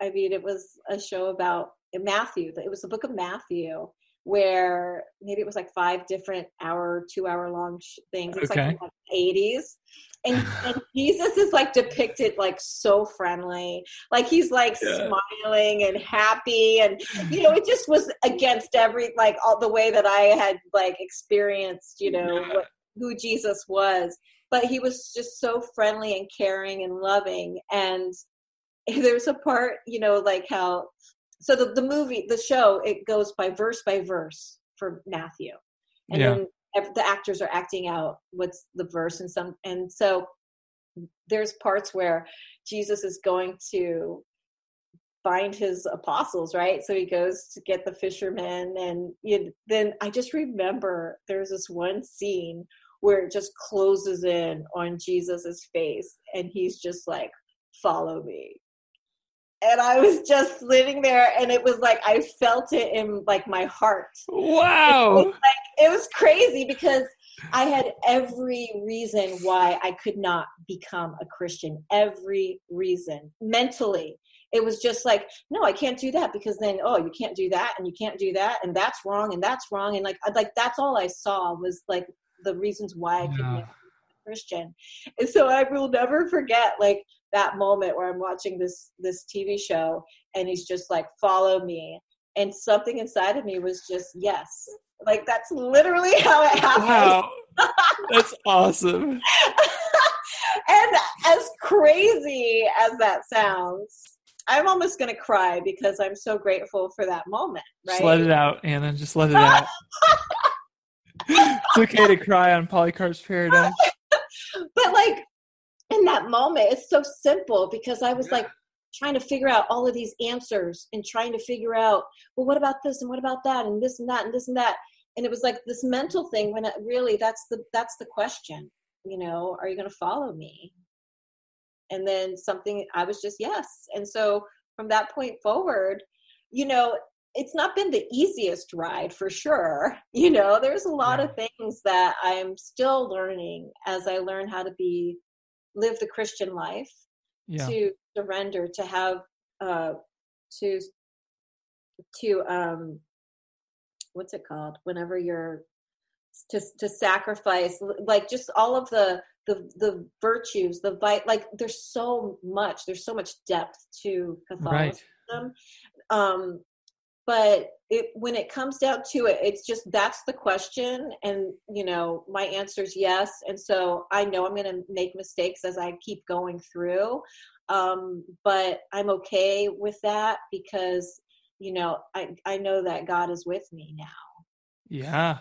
I mean, it was a show about Matthew. It was the book of Matthew, where maybe it was like 5 different 2-hour long things. It's okay. like in the 80s. And Jesus is like depicted like so friendly. Like he's like smiling and happy. And, you know, it just was against all the way that I had like experienced, you know, who Jesus was. But he was just so friendly and caring and loving. And there's a part, you know, like how, so the show, it goes by verse for Matthew. And then the actors are acting out what's the verse and so there's parts where Jesus is going to find his apostles, right? So he goes to get the fishermen, and then I just remember there's this one scene where it just closes in on Jesus's face, and he's just like, "Follow me." And I was just sitting there, and it was like I felt it in like my heart. Wow! It was crazy because I had every reason why I could not become a Christian. Every reason mentally, it was just like, no, I can't do that because then, oh, you can't do that, and you can't do that, and that's wrong, and like that's all I saw was like the reasons why I could never be a Christian. And so I will never forget like that moment where I'm watching this TV show and he's just like, "Follow me." And something inside of me was just, yes. Like that's literally how it happened. Wow. That's awesome. And as crazy as that sounds, I'm almost going to cry because I'm so grateful for that moment, right? Just let it out, Anna. Just let it out. It's okay to cry on Polycarp's Paradise. But like in that moment, it's so simple because I was like trying to figure out all of these answers and trying to figure out, well, what about this and what about that and this and that and this and that. And it was like this mental thing when it really that's the question, you know, are you going to follow me? And then I was just, yes. And so from that point forward, you know, it's not been the easiest ride for sure. You know, there's a lot of things that I'm still learning as I learn how to live the Christian life, to surrender, to have, to what's it called? Whenever you're to sacrifice, like just all of the virtues, like there's so much depth to Catholicism. Right. But when it comes down to it, it's just, that's the question. And, you know, my answer is yes. And so I know I'm going to make mistakes as I keep going through. But I'm okay with that because, you know, I know that God is with me now. Yeah.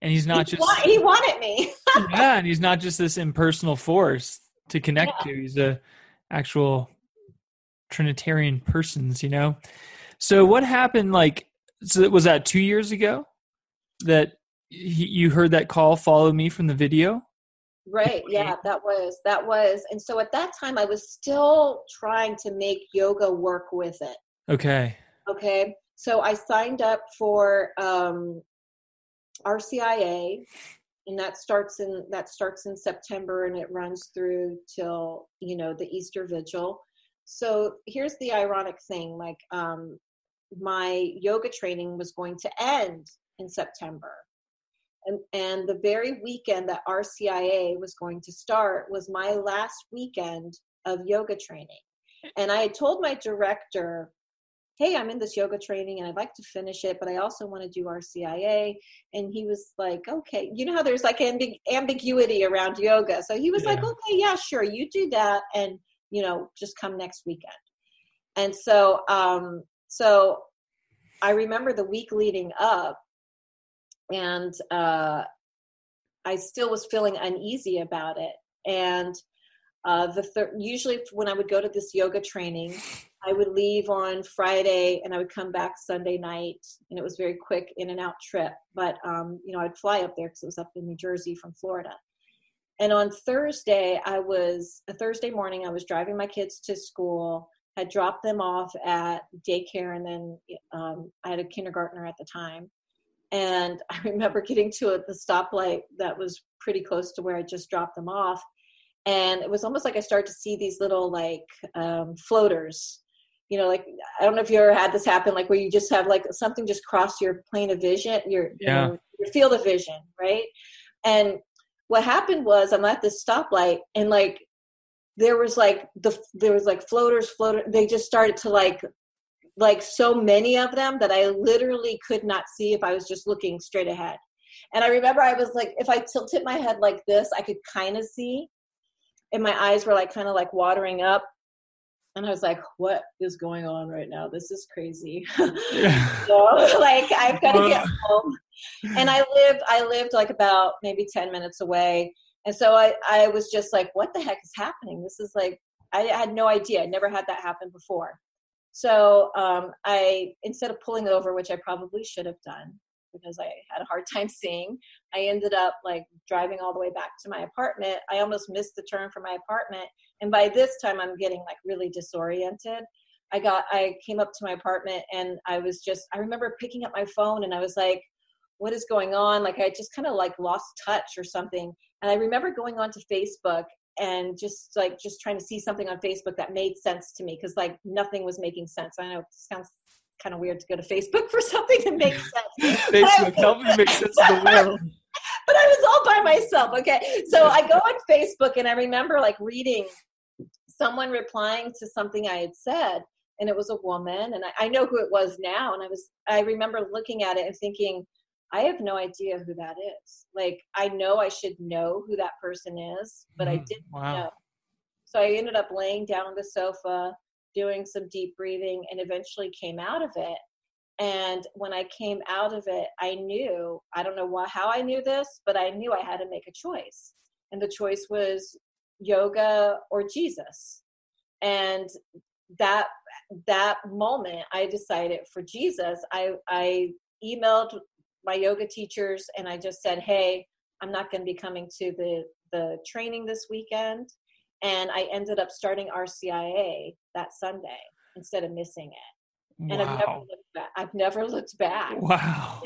And he's not he wanted me. Yeah. And he's not just this impersonal force to connect to. He's a actual Trinitarian persons, you know? So what happened, like, so was that 2 years ago that you heard that call, "Follow me," from the video? Right. Yeah, that was. And so at that time I was still trying to make yoga work with it. Okay. So I signed up for RCIA, and that starts in September and it runs through till, you know, the Easter Vigil. So here's the ironic thing, like my yoga training was going to end in September. And the very weekend that RCIA was going to start was my last weekend of yoga training. And I had told my director hey, I'm in this yoga training and I'd like to finish it, but I also want to do RCIA. And he was like, okay, you know how there's like ambiguity around yoga. So he was like, okay, yeah, sure. You do that. And, just come next weekend. And so, so I remember the week leading up, and I still was feeling uneasy about it. And usually when I would go to this yoga training, I would leave on Friday and I would come back Sunday night, and it was very quick in and out trip. But, I'd fly up there because it was up in New Jersey from Florida. And on Thursday morning, I was driving my kids to school, had dropped them off at daycare, and then I had a kindergartner at the time. And I remember getting to the stoplight that was pretty close to where I just dropped them off. And it was almost like I started to see these little floaters, like, I don't know if you ever had this happen, like where you just have like something just cross your plane of vision, your field of vision. Right. And what happened was I'm at this stoplight, and like, there was floaters. They just started to like so many of them that I literally could not see if I was just looking straight ahead. And I remember I was like, if I tilted my head like this, I could kind of see, and my eyes were like kind of like watering up. And I was like, what is going on right now? This is crazy. Like, I've got to get home. And I lived like about maybe 10 minutes away. And so I was just like, what the heck is happening? This is like, I had no idea. I'd never had that happen before. So I, instead of pulling over, which I probably should have done because I had a hard time seeing, I ended up like driving all the way back to my apartment. I almost missed the turn for my apartment. And by this time I'm getting like really disoriented. I came up to my apartment, and I remember picking up my phone, and I was like, what is going on? Like, I just kind of like lost touch or something. And I remember going onto Facebook and just trying to see something on Facebook that made sense to me, because like nothing was making sense. I know it sounds kind of weird to go to Facebook for something that makes sense. Facebook helped me make sense of the world. But I was all by myself. Okay. So I go on Facebook, and I remember like reading someone replying to something I had said, and it was a woman, and I know who it was now. And I remember looking at it and thinking, I have no idea who that is. Like, I know I should know who that person is, but I didn't know. So I ended up laying down on the sofa, doing some deep breathing, and eventually came out of it. And when I came out of it, I knew, I don't know how I knew this, but I knew I had to make a choice. And the choice was yoga or Jesus. And that moment, I decided for Jesus. I emailed my yoga teachers, and I just said, hey, I'm not going to be coming to the training this weekend. And I ended up starting RCIA that Sunday instead of missing it. Wow. And I've never looked back. Wow.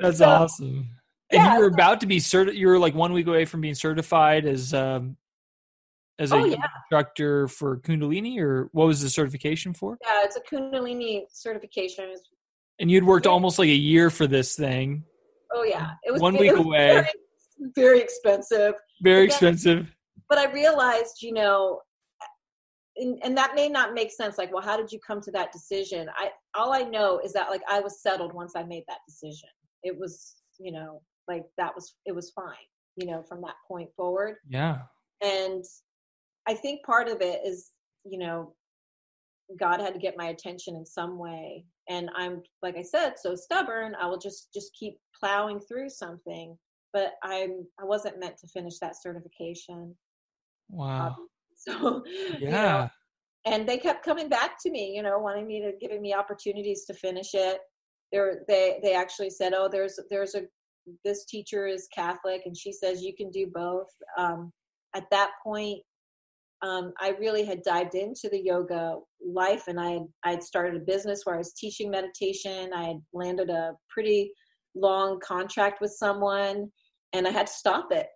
That's awesome. And you were about to be you were like 1 week away from being certified as a instructor for Kundalini, or what was the certification for? Yeah, it's a Kundalini certification. And you'd worked almost like a year for this thing. Oh yeah, it was 1 week away. Very, very expensive. Very expensive. But I realized, and that may not make sense. Like, well, how did you come to that decision? All I know is that like I was settled once I made that decision. It was, it was fine, from that point forward. Yeah. And I think part of it is, God had to get my attention in some way. And I'm, like I said, so stubborn. I will just keep plowing through something. But I wasn't meant to finish that certification. Wow. So, yeah. And they kept coming back to me, giving me opportunities to finish it. They actually said, oh, this teacher is Catholic, and she says you can do both. At that point, I really had dived into the yoga life, and I'd started a business where I was teaching meditation. I had landed a pretty long contract with someone, and I had to stop it,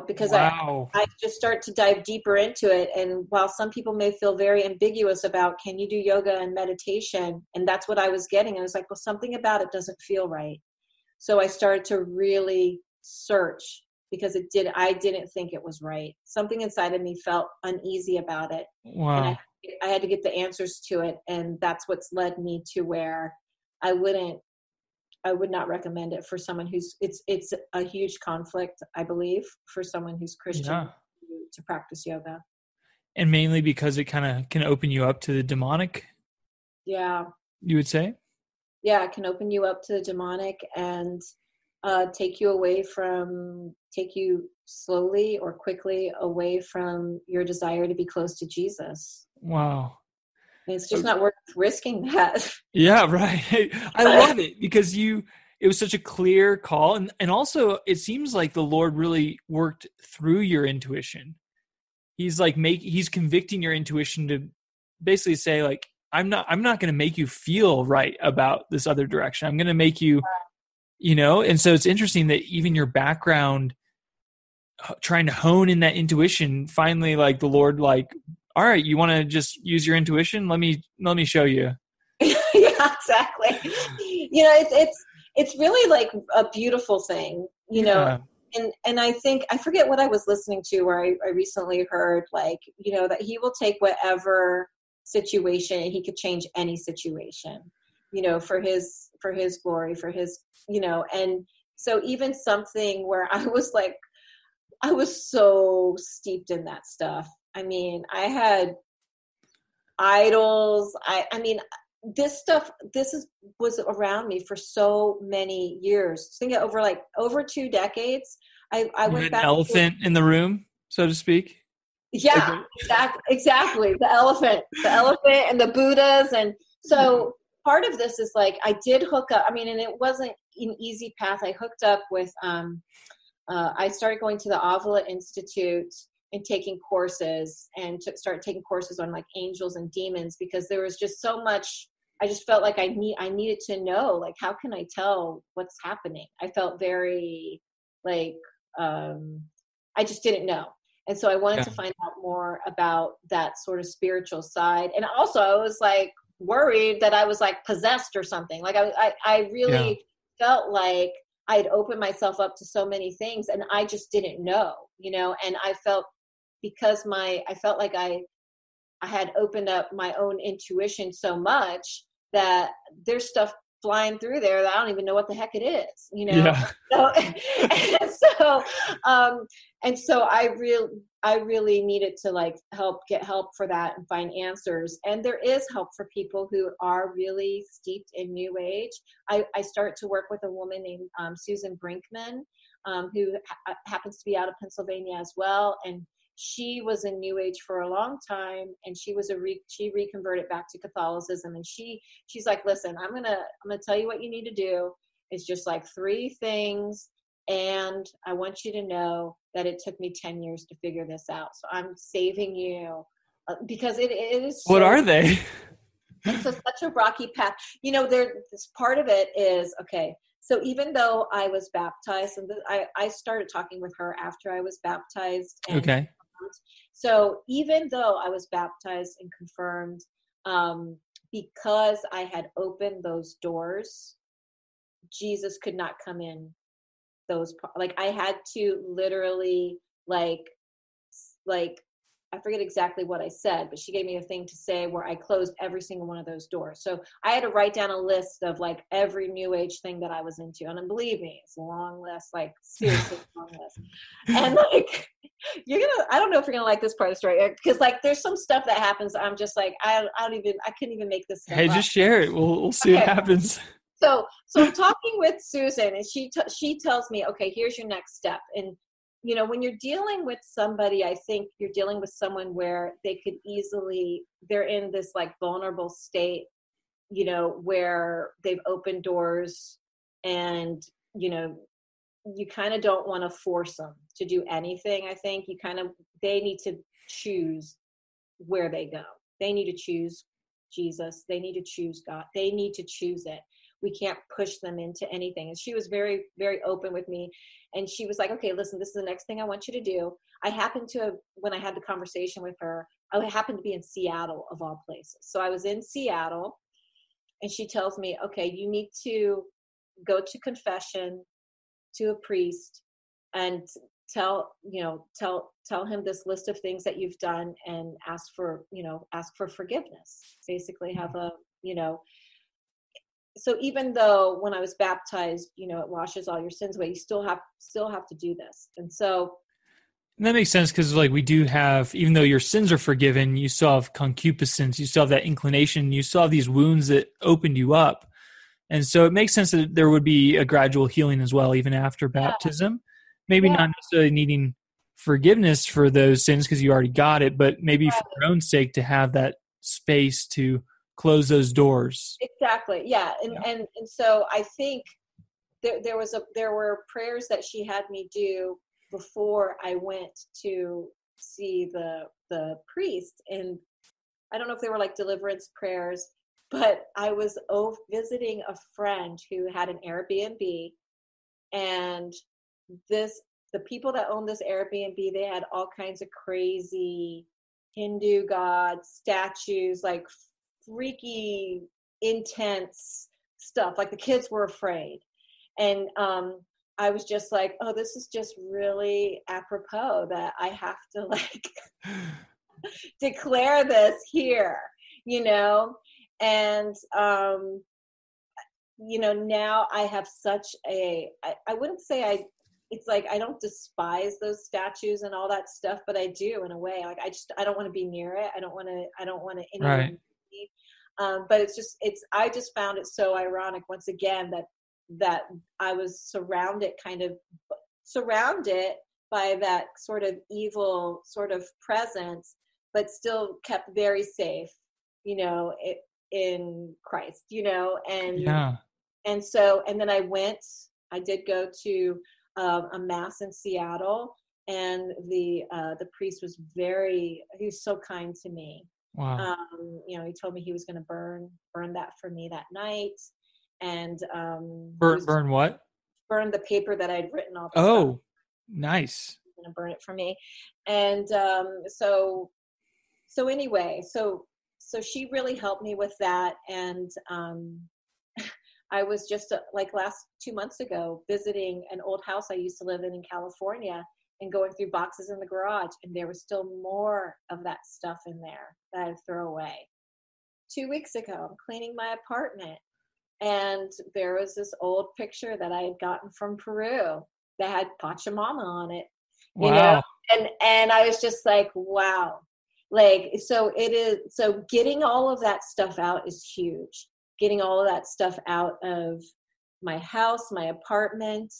because I just start to dive deeper into it. And while some people may feel very ambiguous about, can you do yoga and meditation? And that's what I was getting. I was like, well, something about it doesn't feel right. So I started to really search because I didn't think it was right. Something inside of me felt uneasy about it. Wow. And I had to get the answers to it. And that's what's led me to where I would not recommend it for someone it's a huge conflict, I believe, for someone who's Christian to practice yoga. And mainly because it kind of can open you up to the demonic. Yeah. You would say? Yeah, it can open you up to the demonic and take you slowly or quickly away from your desire to be close to Jesus. Wow. And it's just not worth risking that. Yeah, right. I love it because it was such a clear call. And also it seems like the Lord really worked through your intuition. He's like he's convicting your intuition to basically say, like, I'm not going to make you feel right about this other direction. I'm going to make you, and so it's interesting that even your background trying to hone in that intuition, finally, like the Lord, like, all right, you want to just use your intuition? Let me show you. Yeah, exactly. It's really like a beautiful thing, And I think, I forget what I was listening to where I recently heard, like, that he will take whatever situation and he could change any situation, for his glory, for his, and so even something where I was so steeped in that stuff. I mean, I had idols. I mean, this was around me for so many years. Think over 2 decades. I went back. An elephant in the room, so to speak. Yeah, exactly. The elephant and the Buddhas. And so part of this is like, I did hook up. I mean, and it wasn't an easy path. I hooked up with, I started going to the Avila Institute and taking courses and start taking courses on like angels and demons, because there was just so much. I just felt like I needed to know, like, how can I tell what's happening? I felt very like, I just didn't know. And so I wanted to find out more about that sort of spiritual side. And also I was like worried that I was like possessed or something. Like I really felt like I had opened myself up to so many things and I just didn't know, and I felt I felt like I had opened up my own intuition so much that there's stuff flying through there that I don't even know what the heck it is, Yeah. And so I really needed to like get help for that and find answers. And there is help for people who are really steeped in New Age. I start to work with a woman named Susan Brinkman, who happens to be out of Pennsylvania as well. And she was in New Age for a long time, and she reconverted back to Catholicism. And she's like, listen, I'm gonna tell you what you need to do. It's just like 3 things, and I want you to know that it took me 10 years to figure this out. So I'm saving you because it is. What are they? It's such a rocky path. This part of it is okay. So even though I was baptized, and I started talking with her after I was baptized. And okay. So even though I was baptized and confirmed, because I had opened those doors, Jesus could not come in I had to literally like I forget exactly what I said, but she gave me a thing to say where I closed every single one of those doors. So I had to write down a list of like every New Age thing that I was into. And believe me, it's a long list, like seriously long list. And like, I don't know if you're going to like this part of the story, because like there's some stuff that happens. I'm just like, I couldn't even make this stuff Hey, up. Just share it. We'll see what happens. So I'm talking with Susan, and she tells me, okay, here's your next step. And when you're dealing with somebody, I think you're dealing with someone where they're in this like vulnerable state, where they've opened doors, and, you kind of don't want to force them to do anything. I think they need to choose where they go. They need to choose Jesus. They need to choose God. They need to choose it. We can't push them into anything. And she was very, very open with me. And she was like, okay, listen, this is the next thing I want you to do. I happened to, when I had the conversation with her, I happened to be in Seattle of all places. So I was in Seattle, and she tells me, okay, you need to go to confession to a priest and tell him this list of things that you've done and ask for forgiveness. Basically have a, so even though when I was baptized, it washes all your sins away, you still have to do this. And so and that makes sense, because like we do have, even though your sins are forgiven, you still have concupiscence, you still have that inclination, you still have these wounds that opened you up. And so it makes sense that there would be a gradual healing as well, even after baptism. Maybe not necessarily needing forgiveness for those sins because you already got it, but maybe for your own sake to have that space to close those doors. Exactly. Yeah. And so I think there were prayers that she had me do before I went to see the priest. And I don't know if they were like deliverance prayers, but I was visiting a friend who had an Airbnb, and the people that owned this Airbnb, they had all kinds of crazy Hindu gods, statues, like freaky, intense stuff. Like the kids were afraid. And I was just like, oh, this is just really apropos that I have to like declare this here, and now I have such I wouldn't say it's like I don't despise those statues and all that stuff, but I do in a way. Like I don't want to be near it. I don't want to anyone. Right. But I just found it so ironic once again that I was surrounded by that sort of evil sort of presence, but still kept very safe, in Christ, and so, and then I did go to a mass in Seattle, and the priest was he was so kind to me. Wow. He told me he was going to burn that for me that night. And burn what? Burn the paper that I'd written all the stuff. Oh, nice. He's going to burn it for me. And so anyway, so she really helped me with that. And I was just like last 2 months ago visiting an old house I used to live in California, and going through boxes in the garage, and there was still more of that stuff in there that I'd throw away. 2 weeks ago, I'm cleaning my apartment, and there was this old picture that I had gotten from Peru that had Pachamama on it. Wow. And I was just like, wow. Like, so getting all of that stuff out is huge. Getting all of that stuff out of my house, my apartment,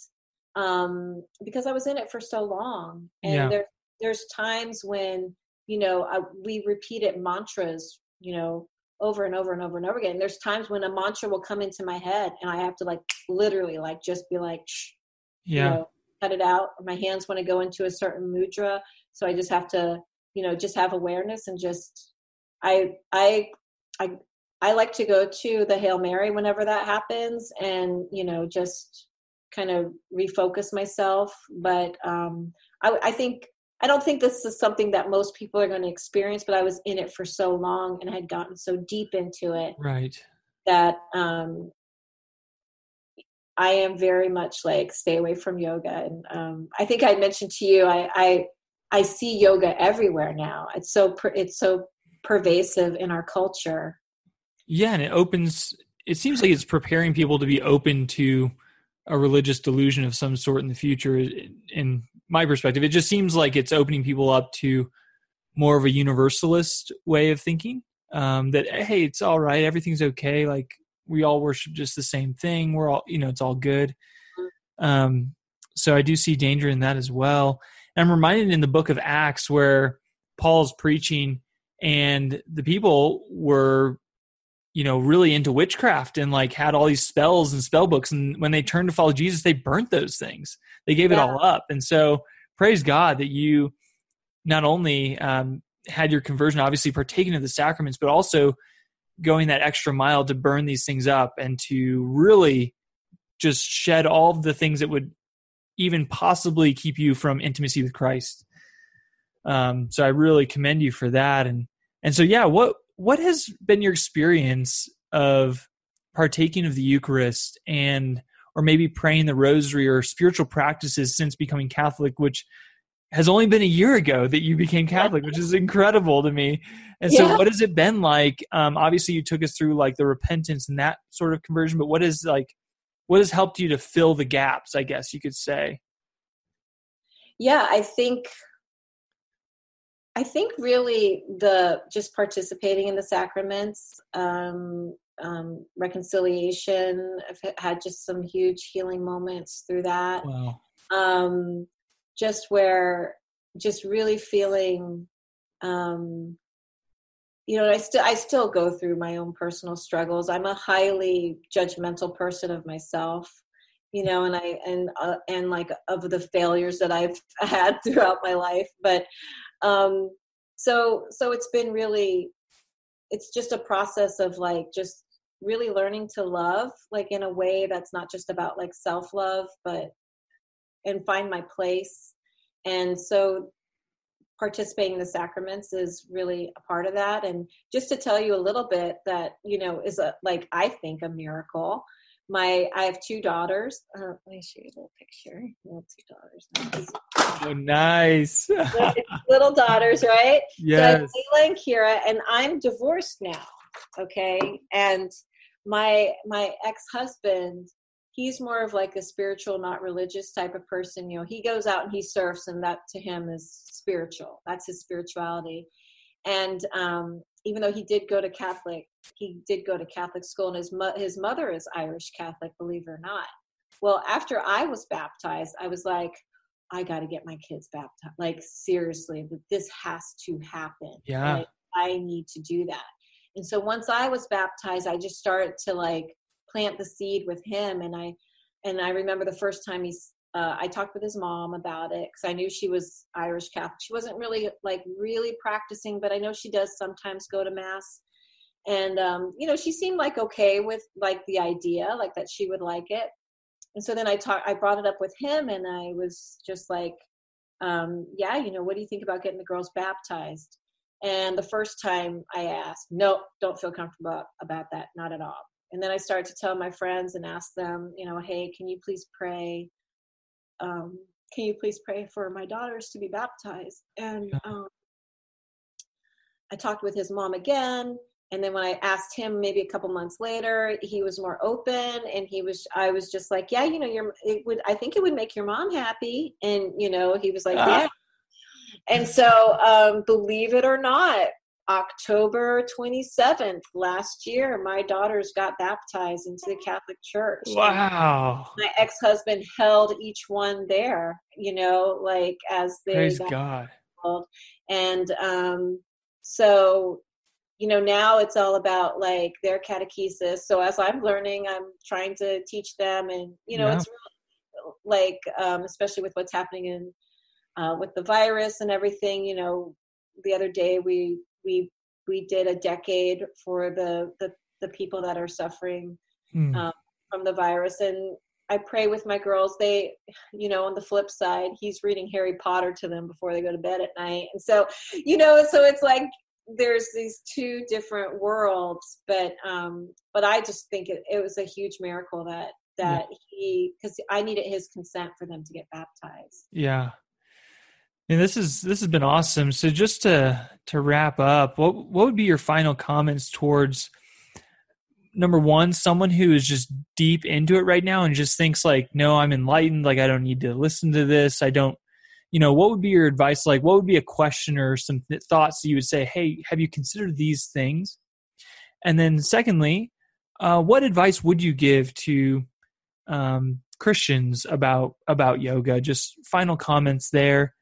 because I was in it for so long. And there's times when, we repeated mantras, over and over and over and over again. There's times when a mantra will come into my head and I have to like literally like just be like, shh, cut it out. Or my hands want to go into a certain mudra. So I just have to, just have awareness, and just, I like to go to the Hail Mary whenever that happens, and, just kind of refocus myself. But I don't think this is something that most people are going to experience, but I was in it for so long and had gotten so deep into it. Right. That I am very much like stay away from yoga. And I think I mentioned to you, I see yoga everywhere now. It's so pervasive in our culture. Yeah, and it seems like it's preparing people to be open to a religious delusion of some sort in the future. In my perspective, it just seems like it's opening people up to more of a universalist way of thinking, that, hey, it's all right. Everything's okay. Like we all worship just the same thing. We're all, it's all good. So I do see danger in that as well. And I'm reminded in the book of Acts where Paul's preaching and the people were, really into witchcraft and like had all these spells and spell books. And when they turned to follow Jesus, they burnt those things. They gave it all up. And so praise God that you not only had your conversion, obviously partaking of the sacraments, but also going that extra mile to burn these things up and to really just shed all of the things that would even possibly keep you from intimacy with Christ. So I really commend you for that. And so, what has been your experience of partaking of the Eucharist, or maybe praying the rosary or spiritual practices since becoming Catholic, which has only been a year ago that you became Catholic, which is incredible to me. And so what has it been like? Obviously you took us through like the repentance and that sort of conversion, but what has helped you to fill the gaps, I guess you could say? Yeah, I think really just participating in the sacraments, reconciliation. I've had just some huge healing moments through that. Wow. Just really feeling, I still go through my own personal struggles. I'm a highly judgmental person of myself, and like of the failures that I've had throughout my life. But, so it's been really, it's just a process of like, just really learning to love, like in a way that's not just about like self-love, and find my place. And so participating in the sacraments is really a part of that. And just to tell you a little bit that, is I think a miracle. I have 2 daughters. Let me show you a little picture. Little 2 daughters. Oh, nice. Little daughters, right? Yes. So I have Layla and Kira, and I'm divorced now. Okay. And my ex-husband, he's more of like a spiritual, not religious type of person. He goes out and he surfs, and that to him is spiritual. That's his spirituality. And even though he did go to Catholic school, and his mother is Irish Catholic, believe it or not. Well, after I was baptized, I was like, I got to get my kids baptized. Like, seriously, this has to happen. Yeah. Like, I need to do that. And so once I was baptized, I just started to like plant the seed with him. And I remember the first time I talked with his mom about it, because I knew she was Irish Catholic. She wasn't really practicing, but I know she does sometimes go to mass. And, she seemed like okay with like the idea, like that she would like it. And so then I brought it up with him, and I was just like, what do you think about getting the girls baptized? And the first time I asked, no, don't feel comfortable about that. Not at all. And then I started to tell my friends and ask them, hey, can you please pray? Can you please pray for my daughters to be baptized? And I talked with his mom again. And then when I asked him maybe a couple months later, he was more open, and I was just like, yeah, I think it would make your mom happy. And, he was like, yeah. And so, believe it or not, October 27th last year, my daughters got baptized into the Catholic Church. Wow. My ex-husband held each one there, as they Praise God. involved. And so, now it's all about like their catechesis. So as I'm learning, I'm trying to teach them, and it's really like especially with what's happening in with the virus and everything. The other day we did a decade for the people that are suffering from the virus, and I pray with my girls. They, on the flip side, he's reading Harry Potter to them before they go to bed at night. And so, so it's like there's these 2 different worlds, but I just think it was a huge miracle that because I needed his consent for them to get baptized. Yeah. And this has been awesome. So just to wrap up, what would be your final comments towards, number one, someone who is just deep into it right now and just thinks like, no, I'm enlightened. Like, I don't need to listen to this. I don't, what would be your advice? Like, what would be a question or some thoughts that you would say, hey, have you considered these things? And then secondly, what advice would you give to Christians about yoga? Just final comments there.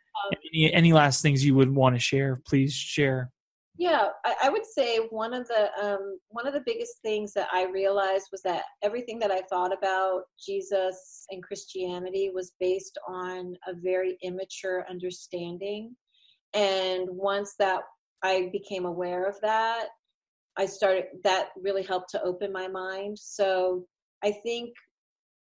Any last things you would want to share, please share. Yeah, I would say one of the biggest things that I realized was that everything that I thought about Jesus and Christianity was based on a very immature understanding. And once that I became aware of that, that really helped to open my mind. So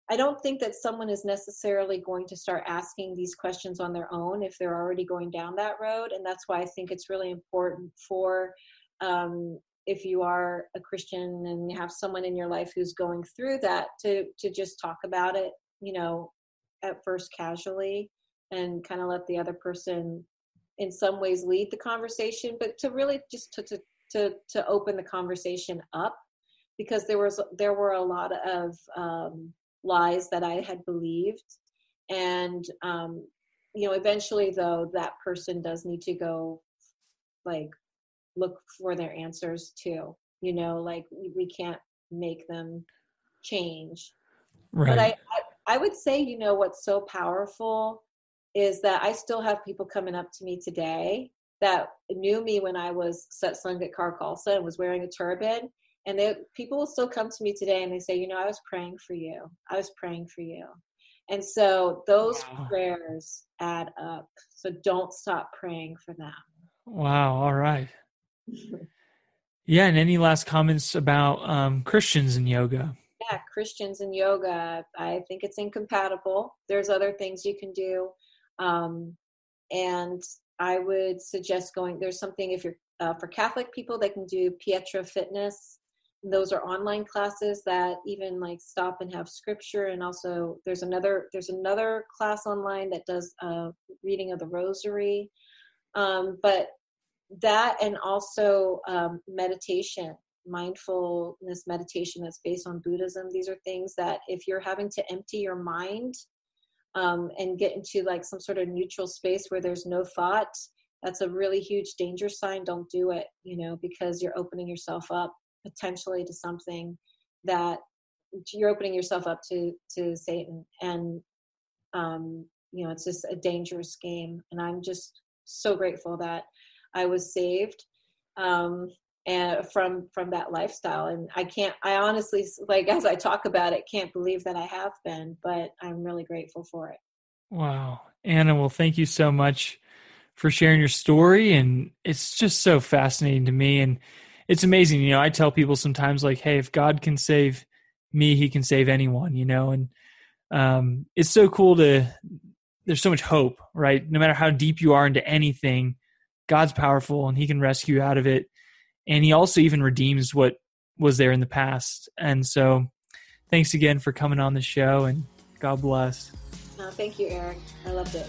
I don't think that someone is necessarily going to start asking these questions on their own if they're already going down that road. And that's why I think it's really important for if you are a Christian and you have someone in your life who's going through that, to just talk about it, at first casually, and kind of let the other person in some ways lead the conversation, but to really just to open the conversation up, because there were a lot of lies that I had believed. And, eventually though, that person does need to go look for their answers too, we can't make them change. Right. But I would say, what's so powerful is that I still have people coming up to me today that knew me when I was Satsangat Khalsa and was wearing a turban. And people will still come to me today and they say, I was praying for you. I was praying for you. And so those prayers add up. So don't stop praying for them. Wow. All right. Yeah. And any last comments about Christians in yoga? Yeah, Christians in yoga, I think it's incompatible. There's other things you can do. And I would suggest there's something, if you're for Catholic people, they can do Pietra Fitness. Those are online classes that even stop and have scripture. And also there's another class online that does reading of the rosary. But that, and also meditation, mindfulness meditation that's based on Buddhism. These are things that if you're having to empty your mind and get into some sort of neutral space where there's no thought, that's a really huge danger sign. Don't do it, because you're opening yourself up potentially to something that you're opening yourself up to Satan. And, it's just a dangerous game. And I'm just so grateful that I was saved and from that lifestyle. And I honestly, as I talk about it, can't believe that I have been, but I'm really grateful for it. Wow. Anna, well, thank you so much for sharing your story. And it's just so fascinating to me. And it's amazing. I tell people sometimes hey, if God can save me, he can save anyone, and it's so cool there's so much hope, right? No matter how deep you are into anything, God's powerful and he can rescue you out of it. And he also even redeems what was there in the past. And so thanks again for coming on the show, and God bless. Thank you, Eric. I loved it.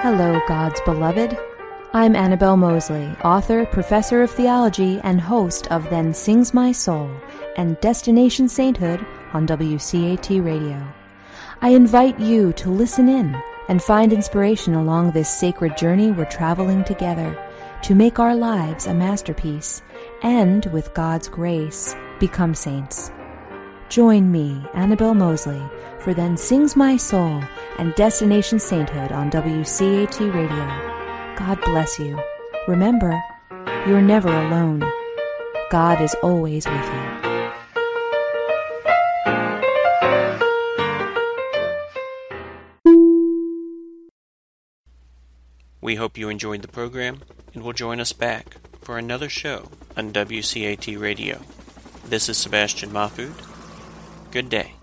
Hello, God's beloved. I'm Annabelle Mosley, author, professor of theology, and host of Then Sings My Soul and Destination Sainthood on WCAT Radio. I invite you to listen in and find inspiration along this sacred journey we're traveling together to make our lives a masterpiece and, with God's grace, become saints. Join me, Annabelle Mosley, for Then Sings My Soul and Destination Sainthood on WCAT Radio. God bless you. Remember, you're never alone. God is always with you. We hope you enjoyed the program and will join us back for another show on WCAT Radio. This is Sebastian Mahfood. Good day.